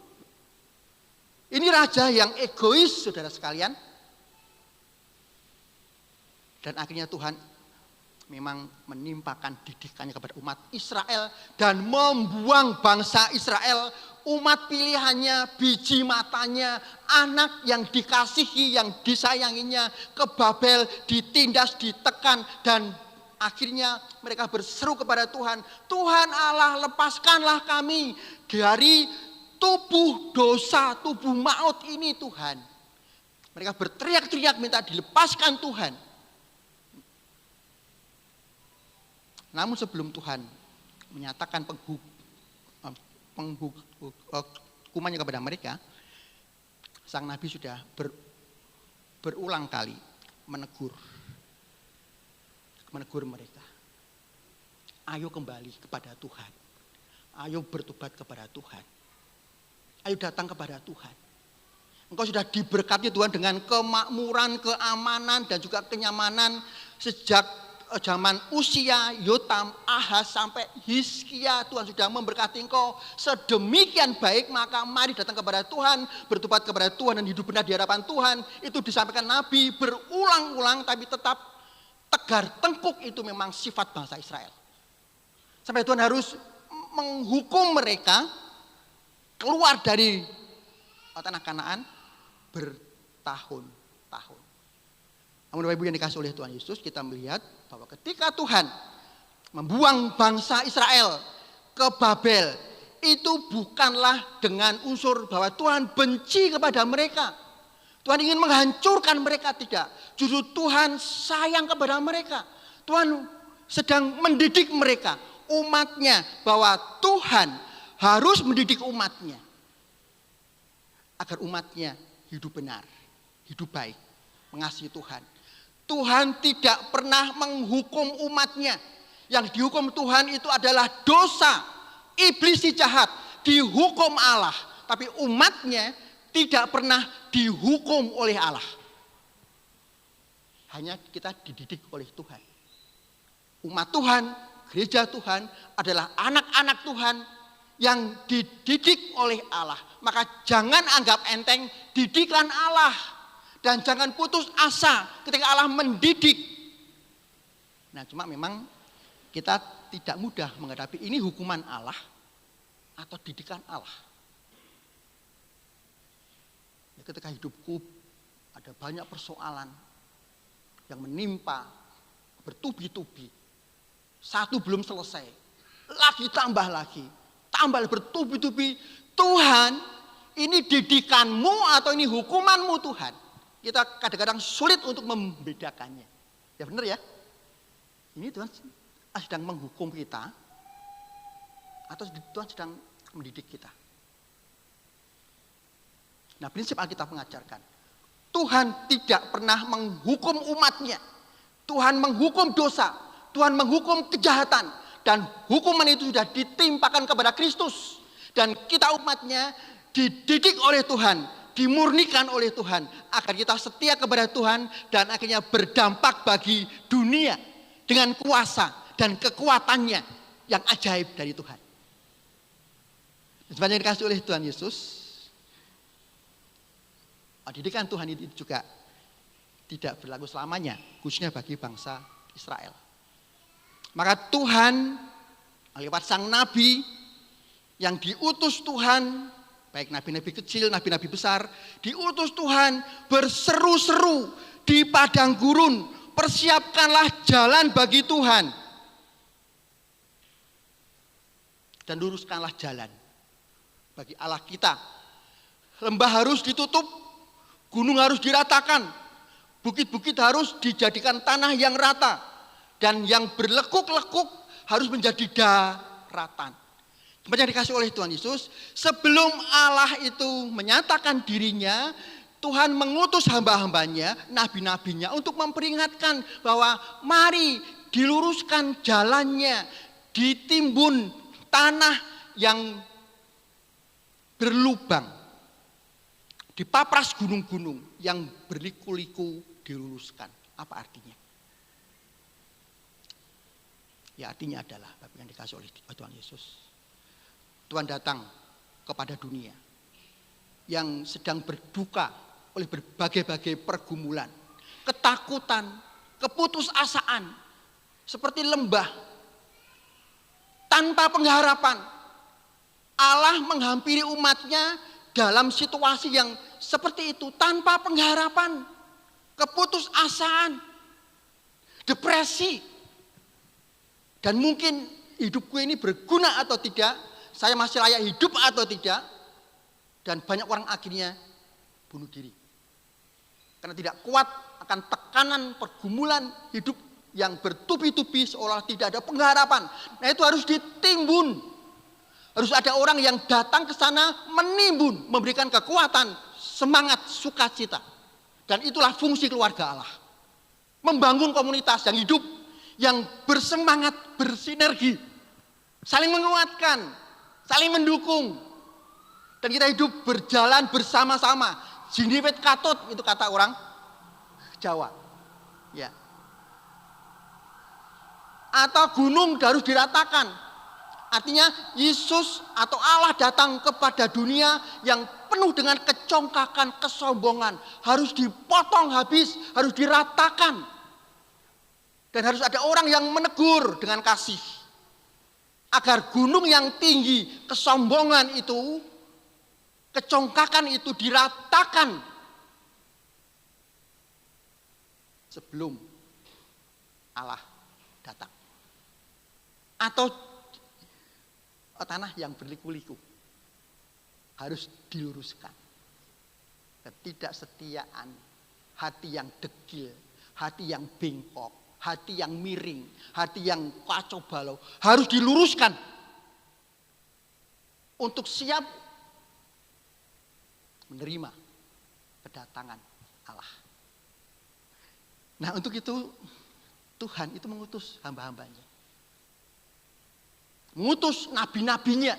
Ini raja yang egois, saudara sekalian. Dan akhirnya Tuhan memang menimpakan didikannya kepada umat Israel dan membuang bangsa Israel, umat pilihannya, biji matanya, anak yang dikasihi, yang disayanginya ke Babel, ditindas, ditekan dan Akhirnya mereka berseru kepada Tuhan, Tuhan Allah, lepaskanlah kami dari tubuh dosa, tubuh maut ini Tuhan. Mereka berteriak-teriak minta dilepaskan Tuhan. Namun sebelum Tuhan menyatakan hukumannya kepada mereka, sang nabi sudah berulang kali menegur mereka. Ayo kembali kepada Tuhan. Ayo bertobat kepada Tuhan. Ayo datang kepada Tuhan. Engkau sudah diberkati Tuhan dengan kemakmuran, keamanan dan juga kenyamanan sejak zaman Usia, Yotam, Ahaz sampai Hizkia. Tuhan sudah memberkati engkau sedemikian baik, maka mari datang kepada Tuhan, bertobat kepada Tuhan dan hidup benar di hadapan Tuhan. Itu disampaikan Nabi berulang-ulang, tapi tetap tegar tengkuk itu memang sifat bangsa Israel. Sampai Tuhan harus menghukum mereka keluar dari tanah Kanaan bertahun-tahun. Namun Bapak Ibu yang dikasih oleh Tuhan Yesus, kita melihat bahwa ketika Tuhan membuang bangsa Israel ke Babel, itu bukanlah dengan unsur bahwa Tuhan benci kepada mereka. Tuhan ingin menghancurkan mereka, tidak. Justru Tuhan sayang kepada mereka. Tuhan sedang mendidik mereka, umatnya, bahwa Tuhan harus mendidik umatnya agar umatnya hidup benar, hidup baik, mengasihi Tuhan. Tuhan tidak pernah menghukum umatnya. Yang dihukum Tuhan itu adalah dosa. Iblis si jahat dihukum Allah, tapi umatnya tidak pernah dihukum oleh Allah. Hanya kita dididik oleh Tuhan. Umat Tuhan, gereja Tuhan adalah anak-anak Tuhan yang dididik oleh Allah. Maka jangan anggap enteng didikan Allah. Dan jangan putus asa ketika Allah mendidik. Nah, cuma memang kita tidak mudah menghadapi ini hukuman Allah atau didikan Allah. Ketika hidupku ada banyak persoalan yang menimpa bertubi-tubi. Satu belum selesai, lagi tambah bertubi-tubi. Tuhan, ini didikanmu atau ini hukumanmu Tuhan? Kita kadang-kadang sulit untuk membedakannya. Ya benar ya? Ini Tuhan sedang menghukum kita atau Tuhan sedang mendidik kita. Nah, prinsip Alkitab mengajarkan Tuhan tidak pernah menghukum umatnya. Tuhan menghukum dosa, Tuhan menghukum kejahatan, dan hukuman itu sudah ditimpakan kepada Kristus. Dan kita umatnya dididik oleh Tuhan, dimurnikan oleh Tuhan agar kita setia kepada Tuhan dan akhirnya berdampak bagi dunia dengan kuasa dan kekuatannya yang ajaib dari Tuhan. Sebenarnya dikasih oleh Tuhan Yesus, didikan Tuhan itu juga tidak berlaku selamanya, khususnya bagi bangsa Israel. Maka Tuhan lewat sang nabi yang diutus Tuhan, baik nabi-nabi kecil, nabi-nabi besar, diutus Tuhan berseru-seru di padang gurun, persiapkanlah jalan bagi Tuhan dan luruskanlah jalan bagi Allah kita. Lembah harus ditutup, gunung harus diratakan, bukit-bukit harus dijadikan tanah yang rata, dan yang berlekuk-lekuk harus menjadi daratan. Seperti yang dikasih oleh Tuhan Yesus, sebelum Allah itu menyatakan dirinya, Tuhan mengutus hamba-hambanya, nabi-nabinya untuk memperingatkan bahwa mari diluruskan jalannya, ditimbun tanah yang berlubang, dipapras gunung-gunung yang berliku-liku diluruskan. Apa artinya? Ya, artinya adalah Bapak yang dikasih oleh Tuhan Yesus, Tuhan datang kepada dunia yang sedang berduka oleh berbagai-bagai pergumulan, ketakutan, keputusasaan, seperti lembah tanpa pengharapan. Allah menghampiri umatnya dalam situasi yang seperti itu, tanpa pengharapan, keputusasaan, depresi, Dan mungkin hidupku ini berguna atau tidak, saya masih layak hidup atau tidak. Dan banyak orang akhirnya bunuh diri. Karena tidak kuat akan tekanan pergumulan hidup yang bertubi-tubi seolah tidak ada pengharapan. Nah itu harus ditimbun. Harus ada orang yang datang ke sana menimbun, memberikan kekuatan, semangat, sukacita. Dan itulah fungsi keluarga Allah. Membangun komunitas yang hidup, yang bersemangat, bersinergi. Saling menguatkan, saling mendukung. Dan kita hidup berjalan bersama-sama. Jiniwet katut, itu kata orang Jawa. Ya. Atau gunung harus diratakan. Artinya Yesus atau Allah datang kepada dunia yang penuh dengan kecongkakan, kesombongan. Harus dipotong habis, harus diratakan. Dan harus ada orang yang menegur dengan kasih. Agar gunung yang tinggi, kesombongan itu, kecongkakan itu diratakan. Sebelum Allah datang. Atau tanah yang berliku-liku harus diluruskan. Ketidaksetiaan, hati yang degil, hati yang bengkok, hati yang miring, hati yang kacau balau harus diluruskan untuk siap menerima kedatangan Allah. Nah untuk itu Tuhan itu mengutus hamba-hambanya. Mengutus nabi-nabinya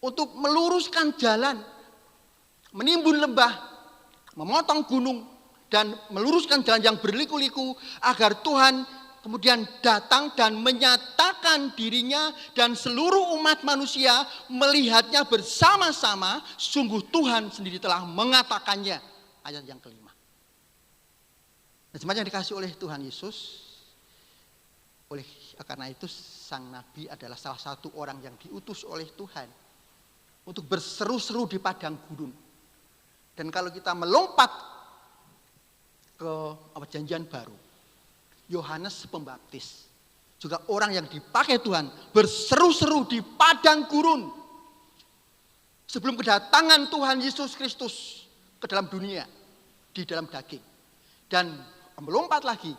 untuk meluruskan jalan, menimbun lembah, memotong gunung, dan meluruskan jalan yang berliku-liku agar Tuhan kemudian datang dan menyatakan dirinya dan seluruh umat manusia melihatnya bersama-sama. Sungguh Tuhan sendiri telah mengatakannya. Ayat yang kelima. Nah, jemaat yang dikasih oleh Tuhan Yesus, karena itu sang nabi adalah salah satu orang yang diutus oleh Tuhan untuk berseru-seru di padang gurun. Dan kalau kita melompat ke perjanjian baru, Yohanes Pembaptis juga orang yang dipakai Tuhan berseru-seru di padang gurun sebelum kedatangan Tuhan Yesus Kristus ke dalam dunia di dalam daging. Dan melompat lagi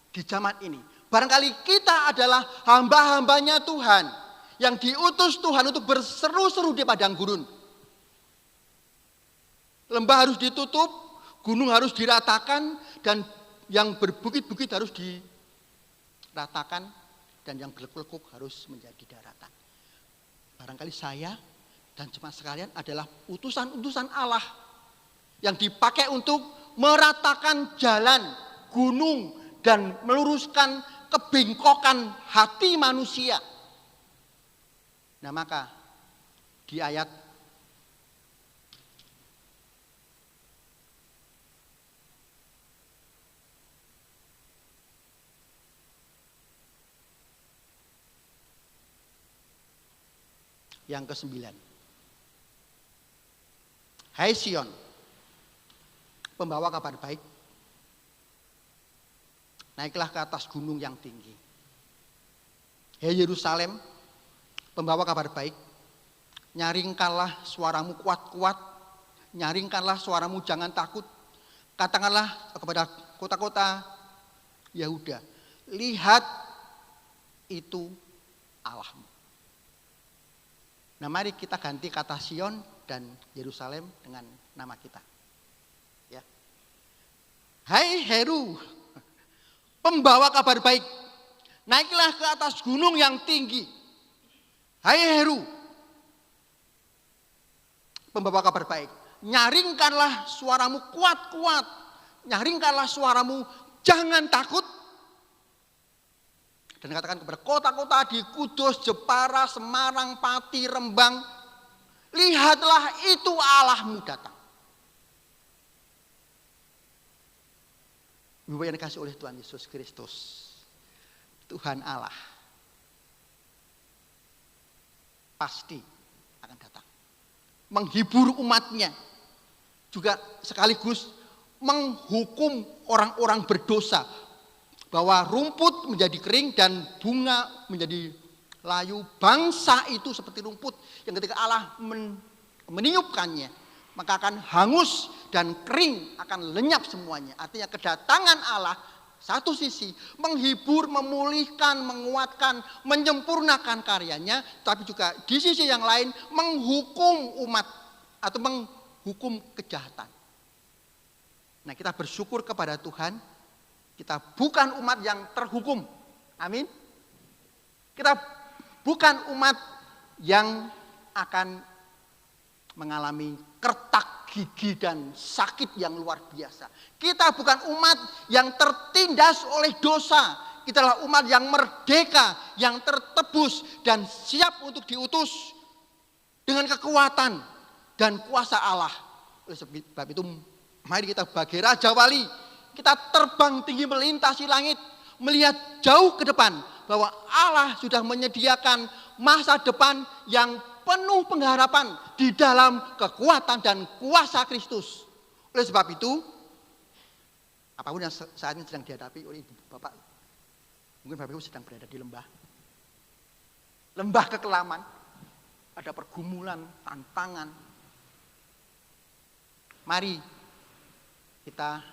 di zaman ini, barangkali kita adalah hamba-hambanya Tuhan yang diutus Tuhan untuk berseru-seru di padang gurun. Lembah harus ditutup, gunung harus diratakan, dan yang berbukit-bukit harus diratakan, dan yang gelekuk harus menjadi daratan. Barangkali saya dan jemaat sekalian adalah utusan-utusan Allah yang dipakai untuk meratakan jalan, gunung, dan meluruskan kebengkokan hati manusia. Nah maka di ayat yang ke-9. Hai Sion, pembawa kabar baik, naiklah ke atas gunung yang tinggi. Hai Yerusalem, pembawa kabar baik, nyaringkanlah suaramu kuat-kuat, nyaringkanlah suaramu jangan takut. Katakanlah kepada kota-kota Yehuda, lihat itu Allahmu. Nah mari kita ganti kata Sion dan Yerusalem dengan nama kita. Ya. Hai Heru, pembawa kabar baik, naiklah ke atas gunung yang tinggi. Hai Heru, pembawa kabar baik, nyaringkanlah suaramu kuat-kuat, nyaringkanlah suaramu jangan takut. Dan katakan kepada kota-kota di Kudus, Jepara, Semarang, Pati, Rembang, lihatlah itu Allahmu datang. Ibu yang dikasih oleh Tuhan Yesus Kristus, Tuhan Allah pasti akan datang. Menghibur umatnya, juga sekaligus menghukum orang-orang berdosa, Bahwa rumput menjadi kering dan bunga menjadi layu. Bangsa itu seperti rumput yang ketika Allah meniupkannya, maka akan hangus dan kering, akan lenyap semuanya. Artinya kedatangan Allah satu sisi menghibur, memulihkan, menguatkan, menyempurnakan karyanya, tapi juga di sisi yang lain menghukum umat atau menghukum kejahatan. Nah, kita bersyukur kepada Tuhan, kita bukan umat yang terhukum. Amin. Kita bukan umat yang akan mengalami kertak gigi dan sakit yang luar biasa. Kita bukan umat yang tertindas oleh dosa. Kita adalah umat yang merdeka, yang tertebus dan siap untuk diutus dengan kekuatan dan kuasa Allah. Oleh sebab itu, mari kita sebagai Raja Wali, kita terbang tinggi melintasi langit, melihat jauh ke depan bahwa Allah sudah menyediakan masa depan yang penuh pengharapan di dalam kekuatan dan kuasa Kristus. Oleh sebab itu, apapun yang saat ini sedang dihadapi oleh ibu bapak, mungkin bapak ibu sedang berada di lembah kekelaman, ada pergumulan, tantangan. Mari kita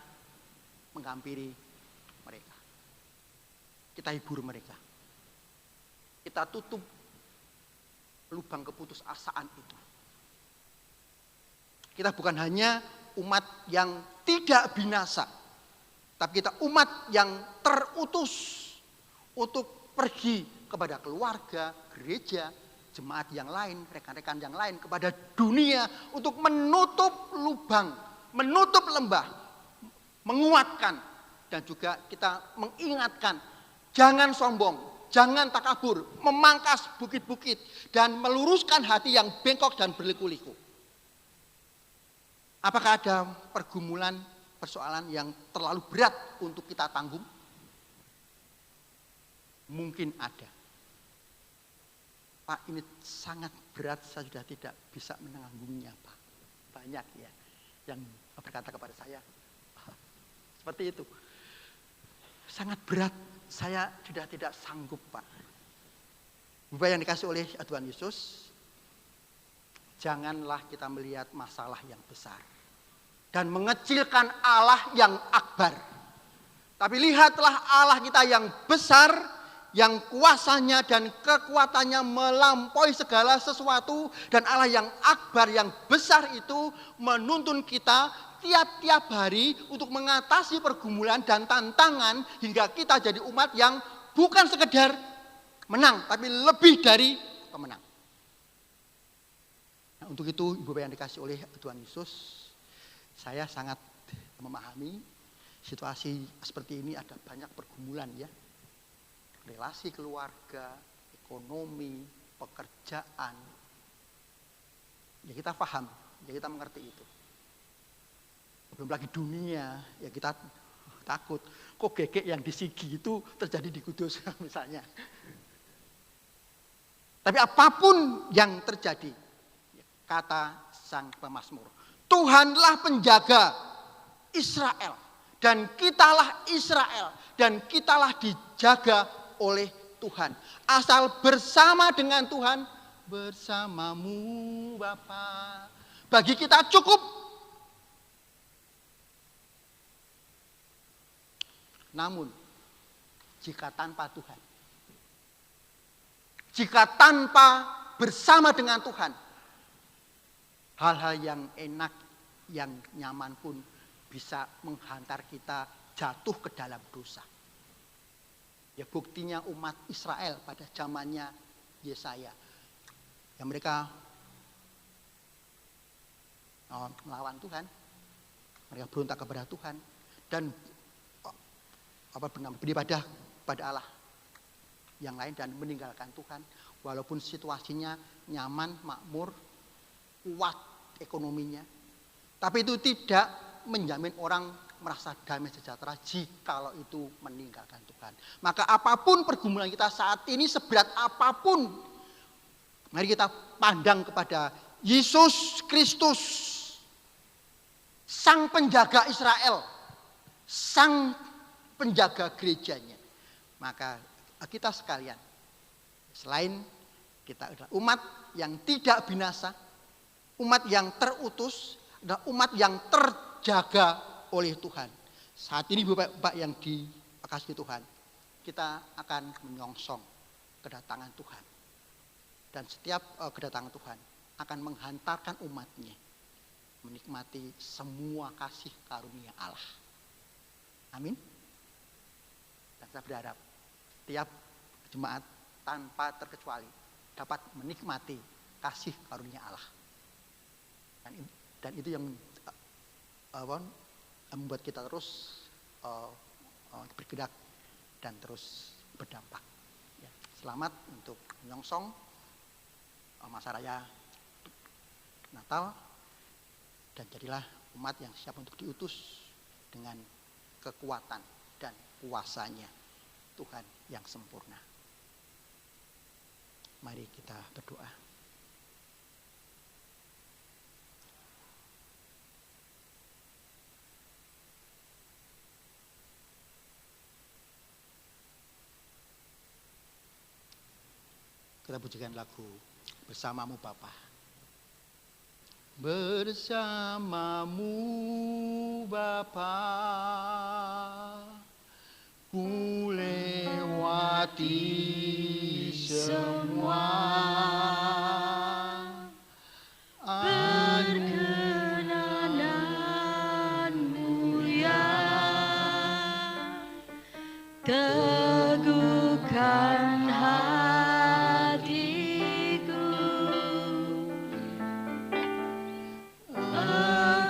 menghampiri mereka. Kita hibur mereka. Kita tutup lubang keputusasaan itu. Kita bukan hanya umat yang tidak binasa, tapi kita umat yang terutus untuk pergi kepada keluarga, gereja, jemaat yang lain, rekan-rekan yang lain, kepada dunia untuk menutup lubang, menutup lembah, menguatkan, dan juga kita mengingatkan, jangan sombong, jangan takabur, memangkas bukit-bukit, dan meluruskan hati yang bengkok dan berliku-liku. Apakah ada pergumulan, persoalan yang terlalu berat untuk kita tanggung? Mungkin ada. Pak, ini sangat berat, saya sudah tidak bisa menanggungnya, Pak. Banyak ya yang berkata kepada saya, seperti itu. Sangat berat, saya sudah tidak sanggup, Pak. Bapak yang dikasih oleh Tuhan Yesus, janganlah kita melihat masalah yang besar dan mengecilkan Allah yang akbar. Tapi lihatlah Allah kita yang besar, yang kuasanya dan kekuatannya melampaui segala sesuatu, dan Allah yang akbar, yang besar itu menuntun kita tiap-tiap hari untuk mengatasi pergumulan dan tantangan hingga kita jadi umat yang bukan sekedar menang, tapi lebih dari pemenang. Nah, untuk itu Ibu Bapak yang dikasih oleh Tuhan Yesus, saya sangat memahami situasi seperti ini, ada banyak pergumulan ya. Relasi keluarga, ekonomi, pekerjaan. Ya kita paham, ya kita mengerti itu. Belum lagi dunia, ya kita takut. Kok gegek yang di Sigi itu terjadi di Kudus misalnya. Tapi apapun yang terjadi, kata sang pemazmur, Tuhanlah penjaga Israel, dan kitalah Israel, dan kitalah dijaga oleh Tuhan. Asal bersama dengan Tuhan, bersamamu Bapa. Bagi kita cukup. Namun, jika tanpa Tuhan, jika tanpa bersama dengan Tuhan, hal-hal yang enak, yang nyaman pun bisa menghantar kita jatuh ke dalam dosa. Ya buktinya umat Israel pada zamannya Yesaya. Yang mereka melawan Tuhan, mereka berontak kepada Tuhan dan beribadah pada Allah yang lain dan meninggalkan Tuhan, walaupun situasinya nyaman, makmur, kuat ekonominya. Tapi itu tidak menjamin orang merasa damai sejahtera jikalau itu meninggalkan Tuhan. Maka apapun pergumulan kita saat ini, seberat apapun, mari kita pandang kepada Yesus Kristus, Sang Penjaga Israel, Sang penjaga gerejanya. Maka kita sekalian, selain kita adalah umat yang tidak binasa, umat yang terutus, adalah umat yang terjaga oleh Tuhan. Saat ini Bapak yang dikasihi Tuhan, kita akan menyongsong kedatangan Tuhan. Dan setiap kedatangan Tuhan akan menghantarkan umatnya menikmati semua kasih karunia Allah. Amin. Dan saya berharap tiap jemaat tanpa terkecuali dapat menikmati kasih karunia Allah. Dan itu yang membuat kita terus bergerak dan terus berdampak. Ya, selamat untuk menyongsong masa raya Natal, dan jadilah umat yang siap untuk diutus dengan kekuatan dan kuasanya Tuhan yang sempurna. Mari kita berdoa. Kita pujikan lagu Bersamamu Bapa. Bersamamu Bapa, ku lewati semua, Perkenananmu ya teguhkan hatiku.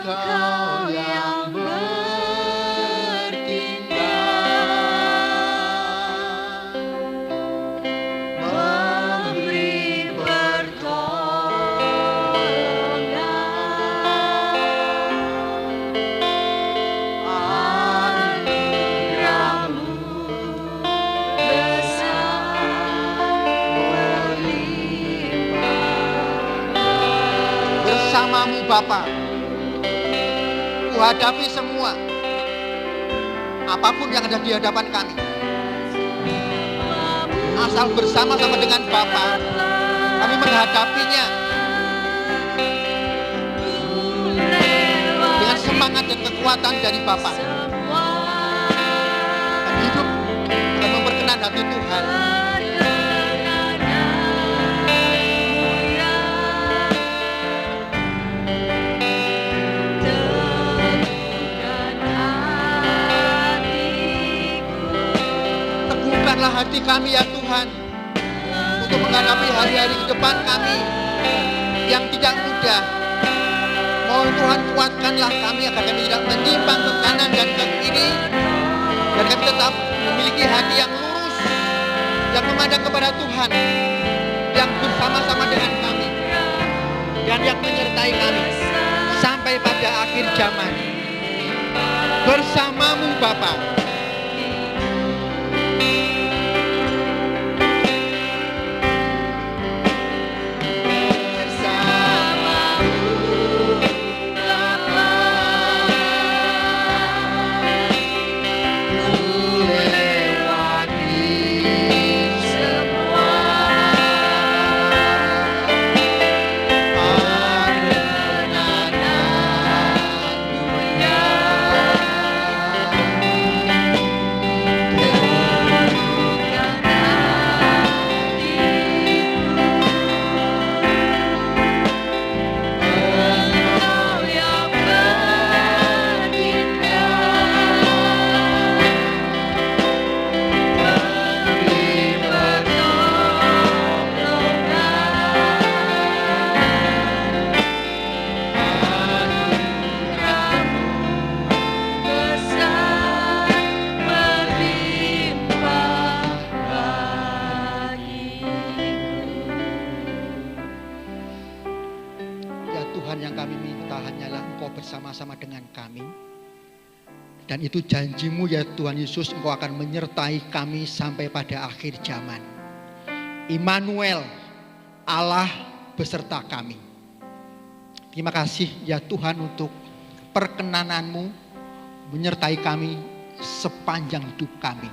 Engkau yang bertindak, memberi pertolongan, anugerahmu besar berlimpah. bersamamu Bapa, ku hadapi semua apapun yang ada di hadapan kami. Asal bersama-sama dengan Bapa, kami menghadapinya dengan semangat dan kekuatan dari Bapa. Dan hidup dan memperkenan hati Tuhan. Teguhkanlah hati kami ya Tuhan, untuk menghadapi hari-hari ke depan kami yang tidak mudah. Mohon Tuhan kuatkanlah kami agar kami tidak menyimpang ke kanan dan ke kiri, dan kami tetap memiliki hati yang lurus, yang memandang kepada Tuhan, yang bersama-sama dengan kami, dan yang menyertai kami sampai pada akhir zaman. Bersamamu Bapa. Bersama-sama dengan kami, dan itu janjimu ya Tuhan Yesus, Engkau akan menyertai kami sampai pada akhir zaman. Immanuel, Allah beserta kami. Terima kasih ya Tuhan untuk perkenananmu menyertai kami sepanjang hidup kami.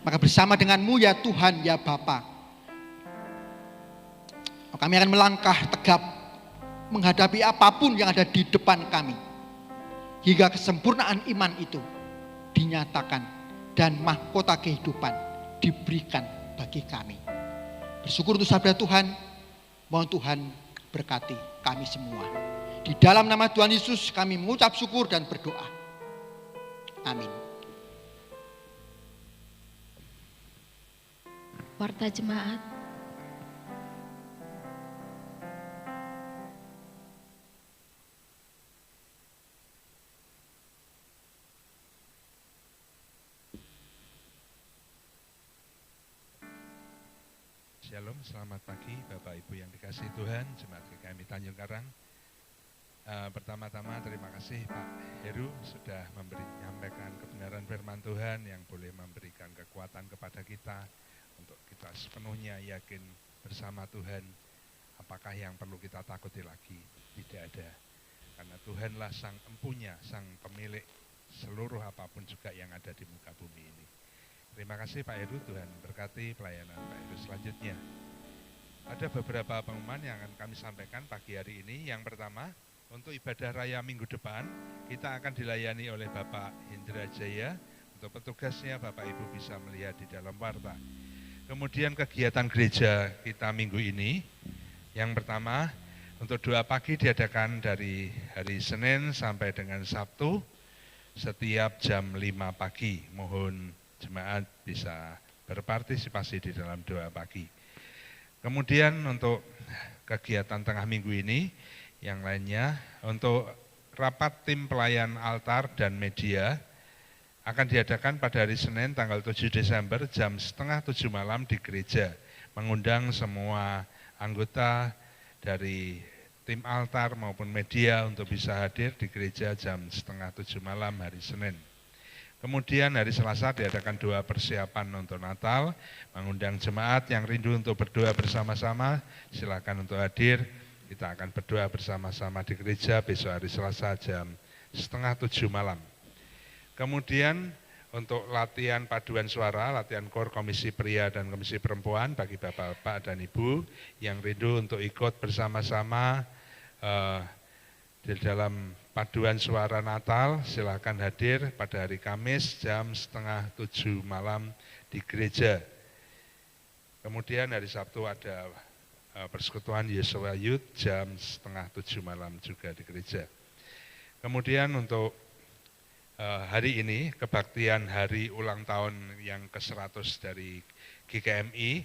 Maka bersama denganmu ya Tuhan, ya Bapa, kami akan melangkah tegap menghadapi apapun yang ada di depan kami. Hingga kesempurnaan iman itu dinyatakan dan mahkota kehidupan diberikan bagi kami. Bersyukur untuk sabda Tuhan, mohon Tuhan berkati kami semua. Di dalam nama Tuhan Yesus kami mengucap syukur dan berdoa. Amin. Warta jemaat. Shalom, selamat pagi Bapak Ibu yang dikasihi Tuhan, Jemaat GKMI Tanjung Karang. Pertama-tama terima kasih Pak Heru sudah menyampaikan kebenaran firman Tuhan yang boleh memberikan kekuatan kepada kita untuk kita sepenuhnya yakin bersama Tuhan apakah yang perlu kita takuti lagi. Tidak ada, karena Tuhanlah sang empunya, sang pemilik seluruh apapun juga yang ada di muka bumi ini. Terima kasih Pak Heru, Tuhan berkati pelayanan Pak Heru selanjutnya. Ada beberapa pengumuman yang akan kami sampaikan pagi hari ini. Yang pertama, untuk ibadah raya minggu depan, kita akan dilayani oleh Bapak Hendra Jaya. Untuk petugasnya Bapak Ibu bisa melihat di dalam warta. Kemudian kegiatan gereja kita minggu ini, yang pertama, untuk doa pagi diadakan dari hari Senin sampai dengan Sabtu, setiap jam 5 pagi. Mohon jemaat bisa berpartisipasi di dalam doa pagi. Kemudian untuk kegiatan tengah minggu ini, yang lainnya untuk rapat tim pelayan altar dan media akan diadakan pada hari Senin tanggal 7 Desember jam 6:30 malam di gereja. Mengundang semua anggota dari tim altar maupun media untuk bisa hadir di gereja jam 6:30 malam hari Senin. Kemudian hari Selasa diadakan doa persiapan untuk Natal, mengundang jemaat yang rindu untuk berdoa bersama-sama, silakan untuk hadir. Kita akan berdoa bersama-sama di gereja besok hari Selasa jam 6:30 malam. Kemudian untuk latihan paduan suara, latihan KOR Komisi Pria dan Komisi Perempuan bagi Bapak-Bapak dan Ibu yang rindu untuk ikut bersama-sama di dalam paduan suara Natal, silakan hadir pada hari Kamis jam 6:30 malam di gereja. Kemudian hari Sabtu ada persekutuan Yesua Youth jam 6:30 malam juga di gereja. Kemudian untuk hari ini, kebaktian hari ulang tahun yang ke-100 dari GKMI,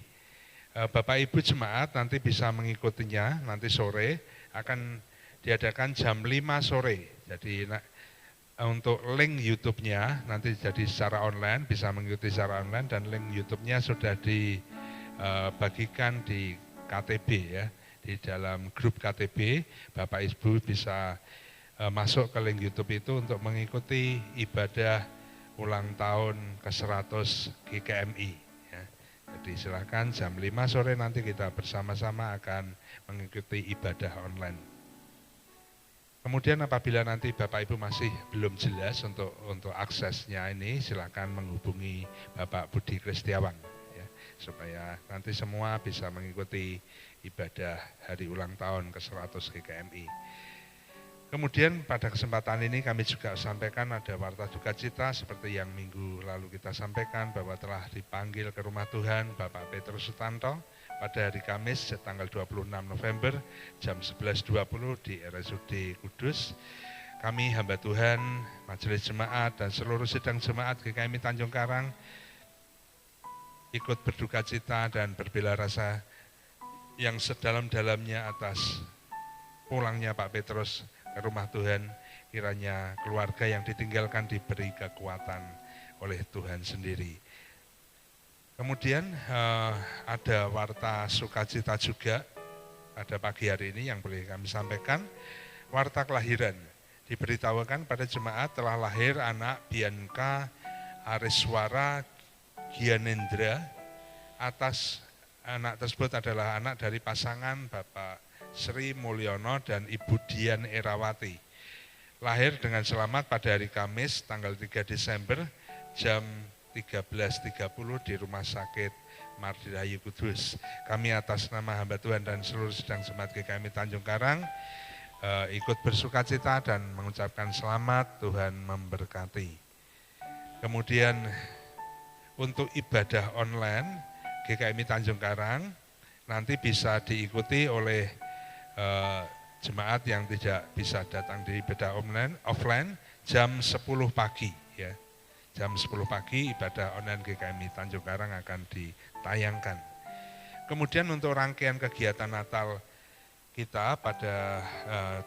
Bapak Ibu jemaat nanti bisa mengikutinya, nanti sore akan diadakan jam 5 sore. Jadi untuk link YouTube-nya nanti jadi secara online, bisa mengikuti secara online, dan link YouTube-nya sudah dibagikan di KTB ya. Di dalam grup KTB, Bapak Ibu bisa masuk ke link YouTube itu untuk mengikuti ibadah ulang tahun ke-100 GKMI. Ya. Jadi silakan jam 5 sore nanti kita bersama-sama akan mengikuti ibadah online. Kemudian apabila nanti Bapak Ibu masih belum jelas untuk aksesnya ini, silakan menghubungi Bapak Budi Kristiawan ya, supaya nanti semua bisa mengikuti ibadah hari ulang tahun ke-100 GKMI. Kemudian pada kesempatan ini kami juga sampaikan ada warta duka cita seperti yang minggu lalu kita sampaikan bahwa telah dipanggil ke rumah Tuhan Bapak Petrus Sutanto pada hari Kamis tanggal 26 November jam 11.20 di RSUD Kudus. Kami hamba Tuhan, majelis jemaat dan seluruh sidang jemaat GKMI Tanjung Karang ikut berduka cita dan berbela rasa yang sedalam-dalamnya atas pulangnya Pak Petrus ke rumah Tuhan. Kiranya keluarga yang ditinggalkan diberi kekuatan oleh Tuhan sendiri. Kemudian ada warta sukacita juga pada pagi hari ini yang boleh kami sampaikan. Warta kelahiran, diberitahukan pada jemaat telah lahir anak Bianca Ariswara Gianendra. Atas anak tersebut adalah anak dari pasangan Bapak Sri Mulyono dan Ibu Dian Erawati. lahir dengan selamat pada hari Kamis tanggal 3 Desember jam 13.30 di Rumah Sakit Martirahayu Kudus. Kami atas nama hamba Tuhan dan seluruh sidang jemaat GKMI Tanjung Karang ikut bersukacita dan mengucapkan selamat, Tuhan memberkati. Kemudian untuk ibadah online GKMI Tanjung Karang nanti bisa diikuti oleh jemaat yang tidak bisa datang di ibadah offline jam 10 pagi ya. Jam 10 pagi ibadah online GKMI Tanjung Karang akan ditayangkan. Kemudian untuk rangkaian kegiatan Natal kita pada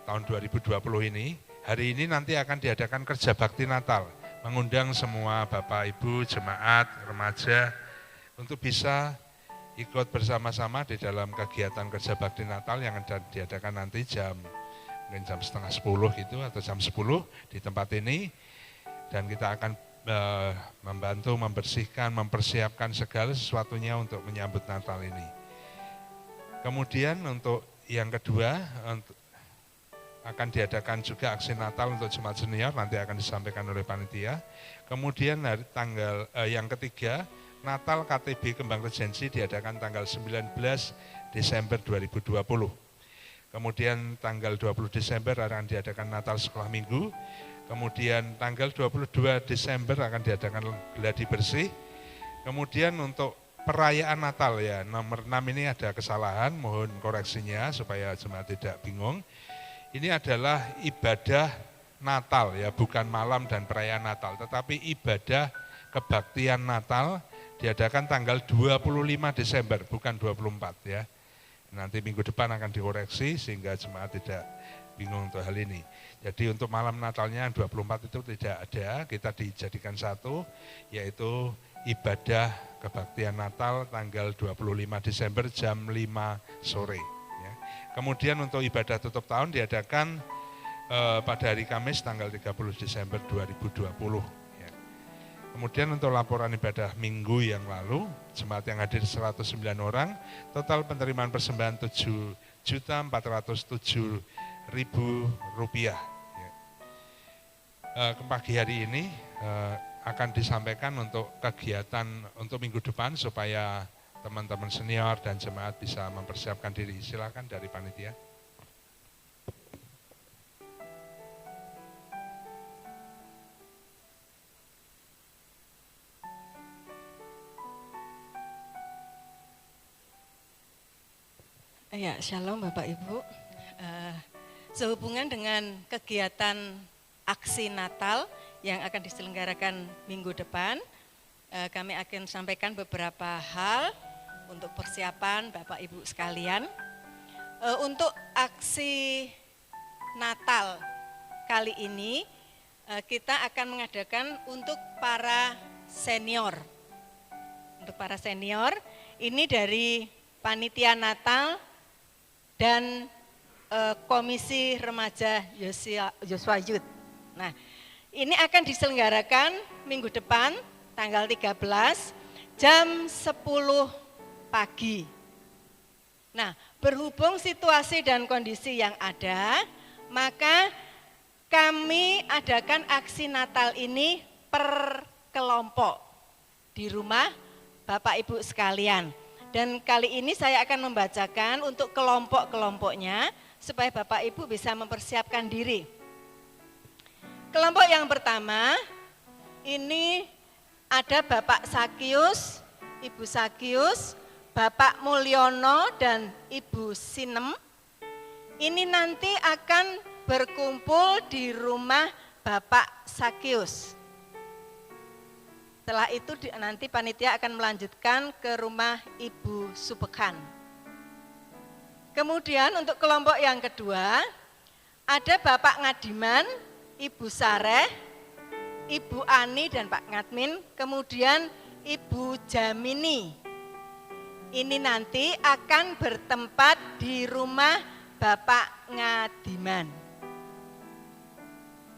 tahun 2020 ini, hari ini nanti akan diadakan kerja bakti Natal, mengundang semua Bapak Ibu, jemaat, remaja untuk bisa ikut bersama-sama di dalam kegiatan kerja bakti Natal yang akan diadakan nanti mungkin jam setengah 10 gitu atau jam 10 di tempat ini, dan kita akan membantu membersihkan, mempersiapkan segala sesuatunya untuk menyambut Natal ini. Kemudian untuk yang kedua akan diadakan juga aksi Natal untuk jemaat senior, nanti akan disampaikan oleh panitia. Kemudian yang ketiga, Natal KTB Kembang Regensi diadakan tanggal 19 Desember 2020. Kemudian tanggal 20 Desember akan diadakan Natal Sekolah Minggu. Kemudian tanggal 22 Desember akan diadakan gladi bersih. Kemudian untuk perayaan Natal ya, nomor 6 ini ada kesalahan, mohon koreksinya supaya jemaat tidak bingung. Ini adalah ibadah Natal ya, bukan malam dan perayaan Natal, tetapi ibadah kebaktian Natal diadakan tanggal 25 Desember, bukan 24 ya. Nanti minggu depan akan dikoreksi sehingga jemaat tidak bingung untuk hal ini. Jadi untuk malam Natalnya 24 itu tidak ada, kita dijadikan satu, yaitu ibadah kebaktian Natal tanggal 25 Desember jam 5 sore. Ya. Kemudian untuk ibadah tutup tahun diadakan pada hari Kamis tanggal 30 Desember 2020. Ya. Kemudian untuk laporan ibadah minggu yang lalu, jemaat yang hadir 109 orang, total penerimaan persembahan 7.407.000 rupiah. Pagi hari ini akan disampaikan untuk kegiatan untuk minggu depan supaya teman-teman senior dan jemaat bisa mempersiapkan diri. Silakan dari panitia. Ya, shalom Bapak Ibu. Sehubungan dengan kegiatan aksi Natal yang akan diselenggarakan minggu depan, kami akan sampaikan beberapa hal untuk persiapan Bapak Ibu sekalian. Untuk aksi Natal kali ini, kita akan mengadakan untuk para senior. Untuk para senior, ini dari Panitia Natal dan Komisi Remaja Yosua Youth. Nah, ini akan diselenggarakan minggu depan tanggal 13 jam 10 pagi. Nah, berhubung situasi dan kondisi yang ada, maka kami adakan aksi Natal ini per kelompok di rumah Bapak Ibu sekalian. Dan kali ini saya akan membacakan untuk kelompok-kelompoknya supaya Bapak Ibu bisa mempersiapkan diri. Kelompok yang pertama, ini ada Bapak Sakius, Ibu Sakius, Bapak Mulyono, dan Ibu Sinem. Ini nanti akan berkumpul di rumah Bapak Sakius. Setelah itu nanti panitia akan melanjutkan ke rumah Ibu Supekan. Kemudian untuk kelompok yang kedua, ada Bapak Ngadiman, Ibu Sareh, Ibu Ani dan Pak Ngadmin, kemudian Ibu Jamini. Ini nanti akan bertempat di rumah Bapak Ngadiman.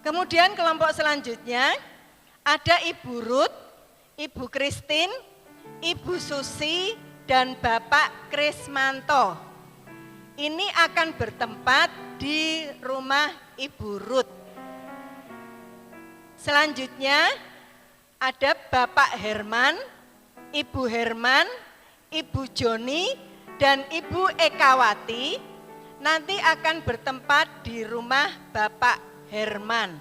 Kemudian kelompok selanjutnya ada Ibu Ruth, Ibu Kristin, Ibu Susi, dan Bapak Krismanto. Ini akan bertempat di rumah Ibu Ruth. Selanjutnya ada Bapak Herman, Ibu Herman, Ibu Joni, dan Ibu Ekawati nanti akan bertempat di rumah Bapak Herman.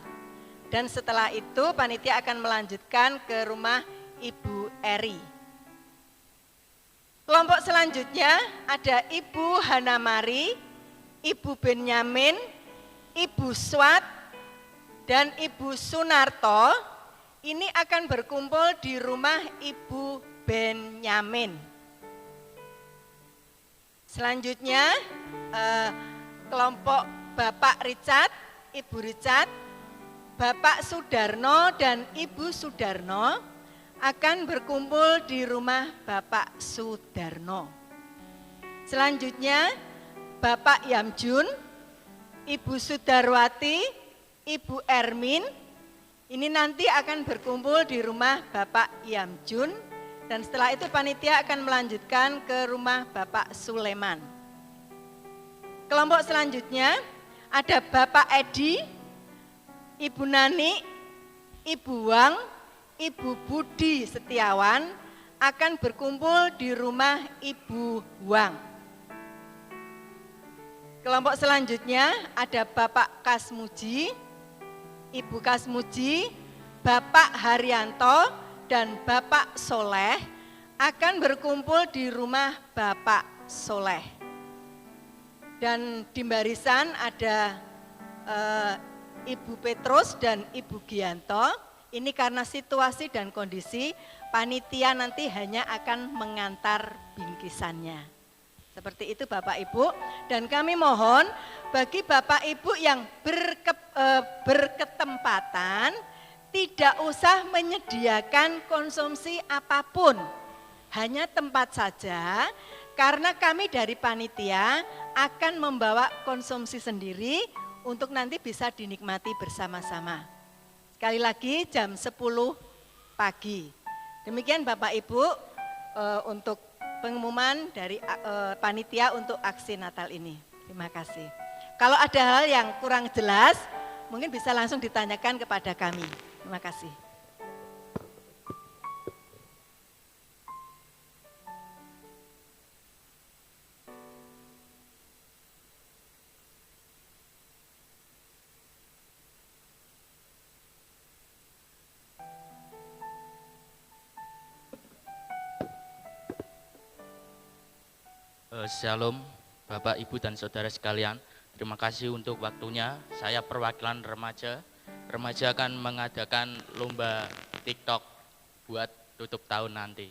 Dan setelah itu panitia akan melanjutkan ke rumah Ibu Eri. Kelompok selanjutnya ada Ibu Hanamari, Ibu Benyamin, Ibu Swat, dan Ibu Sunarto. Ini akan berkumpul di rumah Ibu Benyamin. Selanjutnya kelompok Bapak Richard, Ibu Richard, Bapak Sudarno dan Ibu Sudarno akan berkumpul di rumah Bapak Sudarno. Selanjutnya Bapak Yamjun, Ibu Sudarwati, Ibu Ermin, ini nanti akan berkumpul di rumah Bapak Yamjun, dan setelah itu panitia akan melanjutkan ke rumah Bapak Suleman. Kelompok selanjutnya ada Bapak Edi, Ibu Nani, Ibu Wang, Ibu Budi Setiawan akan berkumpul di rumah Ibu Wang. Kelompok selanjutnya ada Bapak Kasmuji, Ibu Kasmuji, Bapak Haryanto, dan Bapak Soleh akan berkumpul di rumah Bapak Soleh. Dan di barisan ada Ibu Petrus dan Ibu Gianto. Ini karena situasi dan kondisi, panitia nanti hanya akan mengantar bingkisannya. Seperti itu Bapak Ibu, dan kami mohon bagi Bapak Ibu yang berketempatan tidak usah menyediakan konsumsi apapun, hanya tempat saja, karena kami dari panitia akan membawa konsumsi sendiri untuk nanti bisa dinikmati bersama-sama. Sekali lagi jam 10 pagi. Demikian Bapak Ibu untuk pengumuman dari panitia untuk aksi Natal ini. Terima kasih. Kalau ada hal yang kurang jelas, mungkin bisa langsung ditanyakan kepada kami. Terima kasih. Shalom Bapak, Ibu, dan Saudara sekalian. Terima kasih untuk waktunya. Saya perwakilan remaja. Remaja akan mengadakan lomba TikTok buat tutup tahun nanti.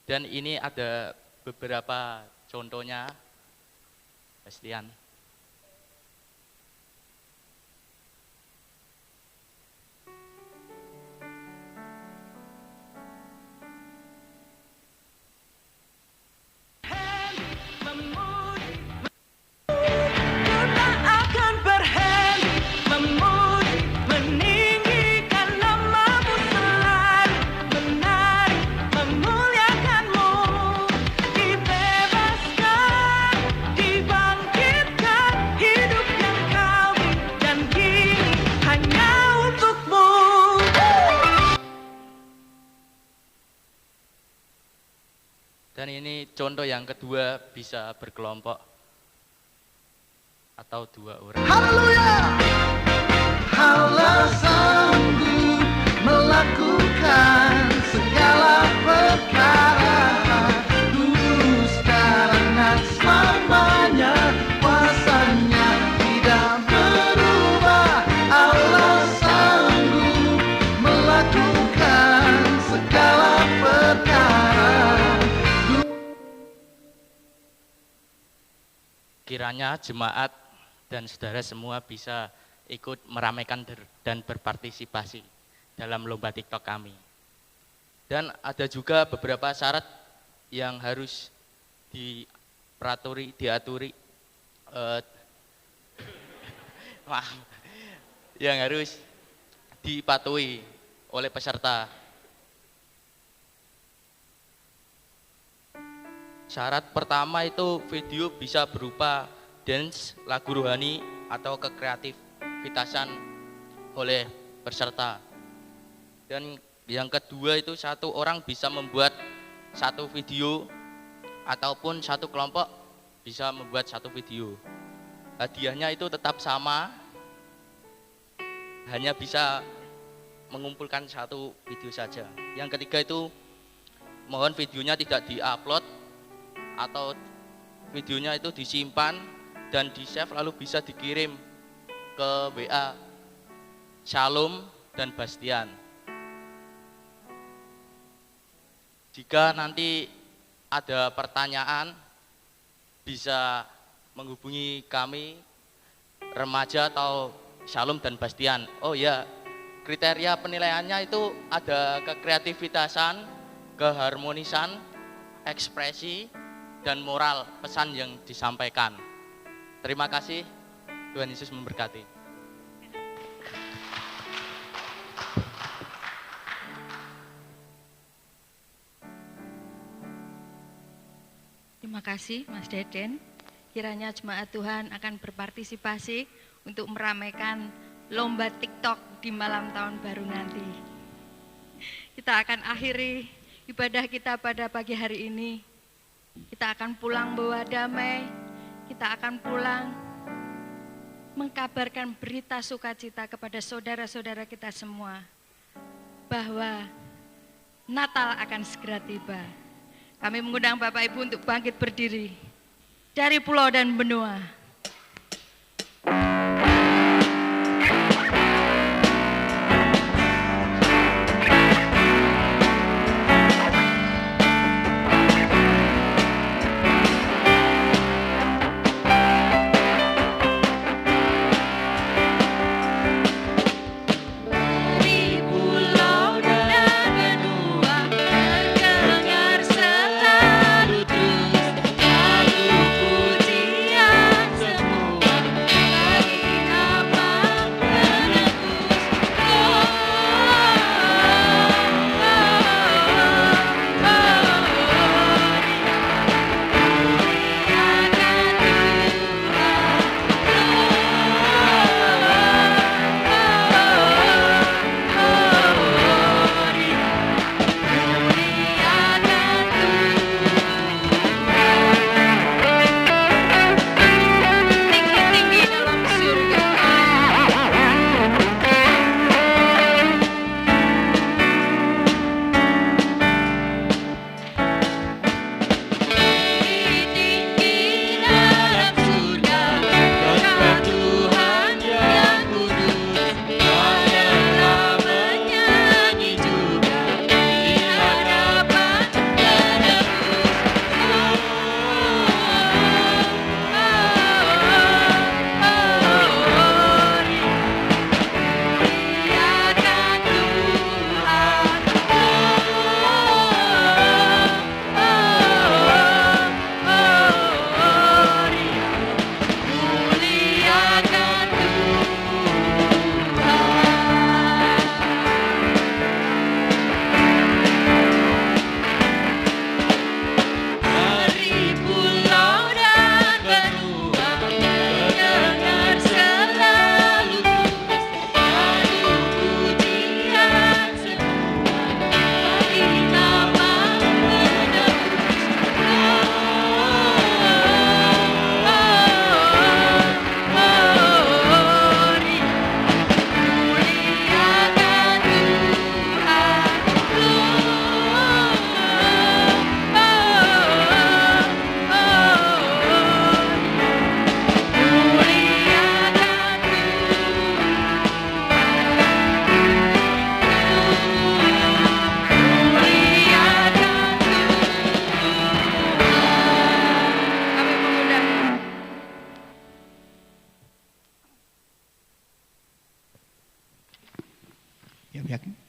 Dan ini ada beberapa contohnya. Pastian. Dan ini contoh yang kedua, bisa berkelompok atau 2 orang. Haleluya, Allah sanggup melakukan segala perkara. Dulu, sekarang, dan selamanya, kuasanya tidak berubah. Allah sanggup melakukan segala perkara. Kiranya jemaat dan saudara semua bisa ikut meramaikan dan berpartisipasi dalam lomba TikTok kami. Dan ada juga beberapa syarat yang harus diaturi, yang harus dipatuhi oleh peserta. Syarat pertama itu video bisa berupa dance, lagu rohani, atau kekreativitasan oleh berserta. Dan yang kedua itu satu orang bisa membuat satu video ataupun satu kelompok bisa membuat satu video. Hadiahnya itu tetap sama, hanya bisa mengumpulkan satu video saja. Yang ketiga itu mohon videonya tidak diupload atau videonya itu disimpan dan di save lalu bisa dikirim ke WA Shalom dan Bastian. Jika nanti ada pertanyaan bisa menghubungi kami remaja atau Shalom dan Bastian. Oh ya, kriteria penilaiannya itu ada kekreativitasan, keharmonisan, ekspresi, dan moral pesan yang disampaikan. Terima kasih, Tuhan Yesus memberkati. Terima kasih Mas Deden. Kiranya jemaat Tuhan akan berpartisipasi untuk meramaikan lomba TikTok di malam tahun baru nanti. Kita akan akhiri ibadah kita pada pagi hari ini. Kita akan pulang bawa damai, kita akan pulang mengkabarkan berita sukacita kepada saudara-saudara kita semua bahwa Natal akan segera tiba. Kami mengundang Bapak Ibu untuk bangkit berdiri dari pulau dan benua.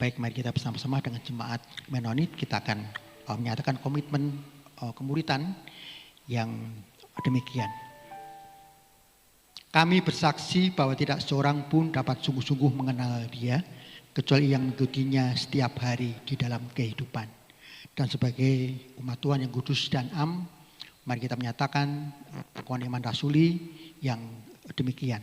Baik, mari kita bersama-sama dengan jemaat Menonit kita akan menyatakan komitmen kemuritan yang demikian. Kami bersaksi bahwa tidak seorang pun dapat sungguh-sungguh mengenal Dia kecuali yang mengikutinya setiap hari di dalam kehidupan. Dan sebagai umat Tuhan yang kudus dan am, mari kita menyatakan pengakuan iman rasuli yang demikian.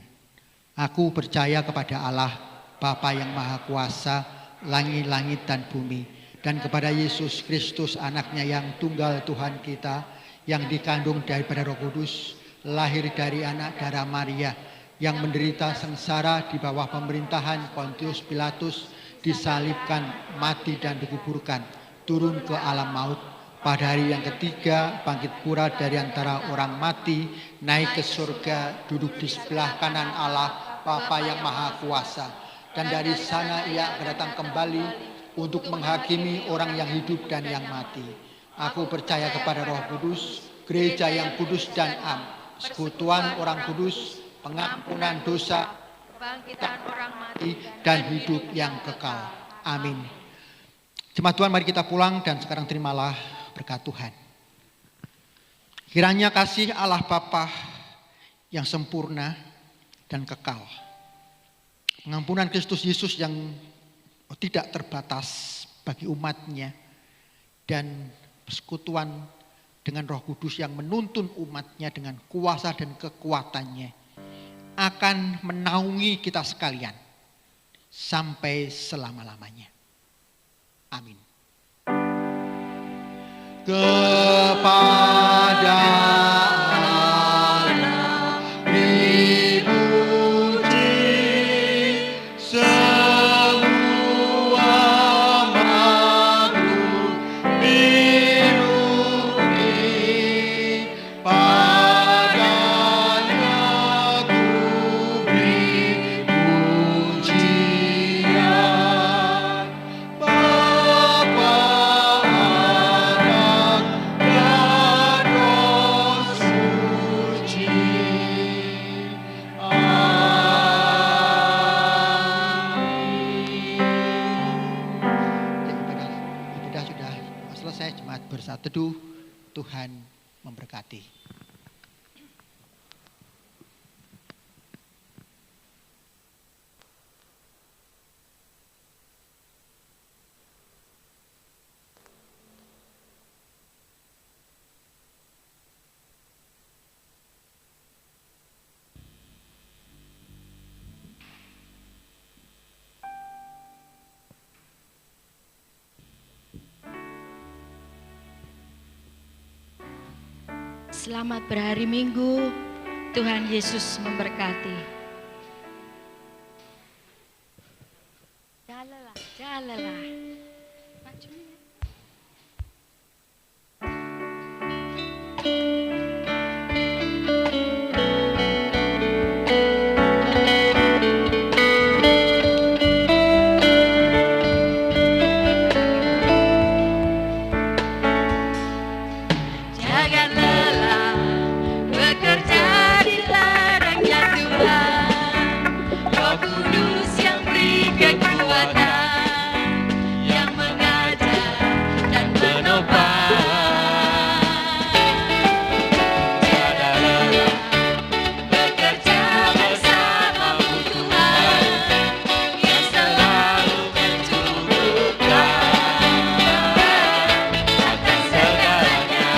Aku percaya kepada Allah Bapa yang Maha Kuasa, langit-langit dan bumi, dan kepada Yesus Kristus anaknya yang tunggal Tuhan kita, yang dikandung daripada Roh Kudus, lahir dari anak darah Maria, yang menderita sengsara di bawah pemerintahan Pontius Pilatus, disalibkan, mati dan dikuburkan, turun ke alam maut, pada hari yang ketiga bangkit pula dari antara orang mati, naik ke surga, duduk di sebelah kanan Allah Bapa yang Maha Kuasa, dan dari sana ia datang kembali untuk menghakimi orang yang hidup dan yang mati. Aku percaya kepada Roh Kudus, gereja yang kudus dan am, persekutuan orang kudus, pengampunan dosa, Kebangkitan orang mati dan hidup yang kekal. Amin. Jemaat Tuhan, mari kita pulang dan sekarang terimalah berkat Tuhan. Kiranya kasih Allah Bapa yang sempurna dan kekal, pengampunan Kristus Yesus yang tidak terbatas bagi umatnya, dan persekutuan dengan Roh Kudus yang menuntun umatnya dengan kuasa dan kekuatannya, akan menaungi kita sekalian sampai selama-lamanya. Amin. Kepada Allah dipuji semua makhluk di bumi, padanya ku beri pujian. Bapa, Anak, dan Roh Suci. Ibadah sudah selesai, jemaat bersatu teduh. Tuhan memberkati. Selamat berhari Minggu. Tuhan Yesus memberkati. Jalalah, jalalah. Maju ya. Jangan lelah bekerja di ladangnya Tuhan. Roh Kudus yang beri kekuatan, yang mengajar dan menopang. Jangan lelah bekerja bersamamu Tuhan, yang selalu mencukupkan akan segalanya.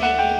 kasih.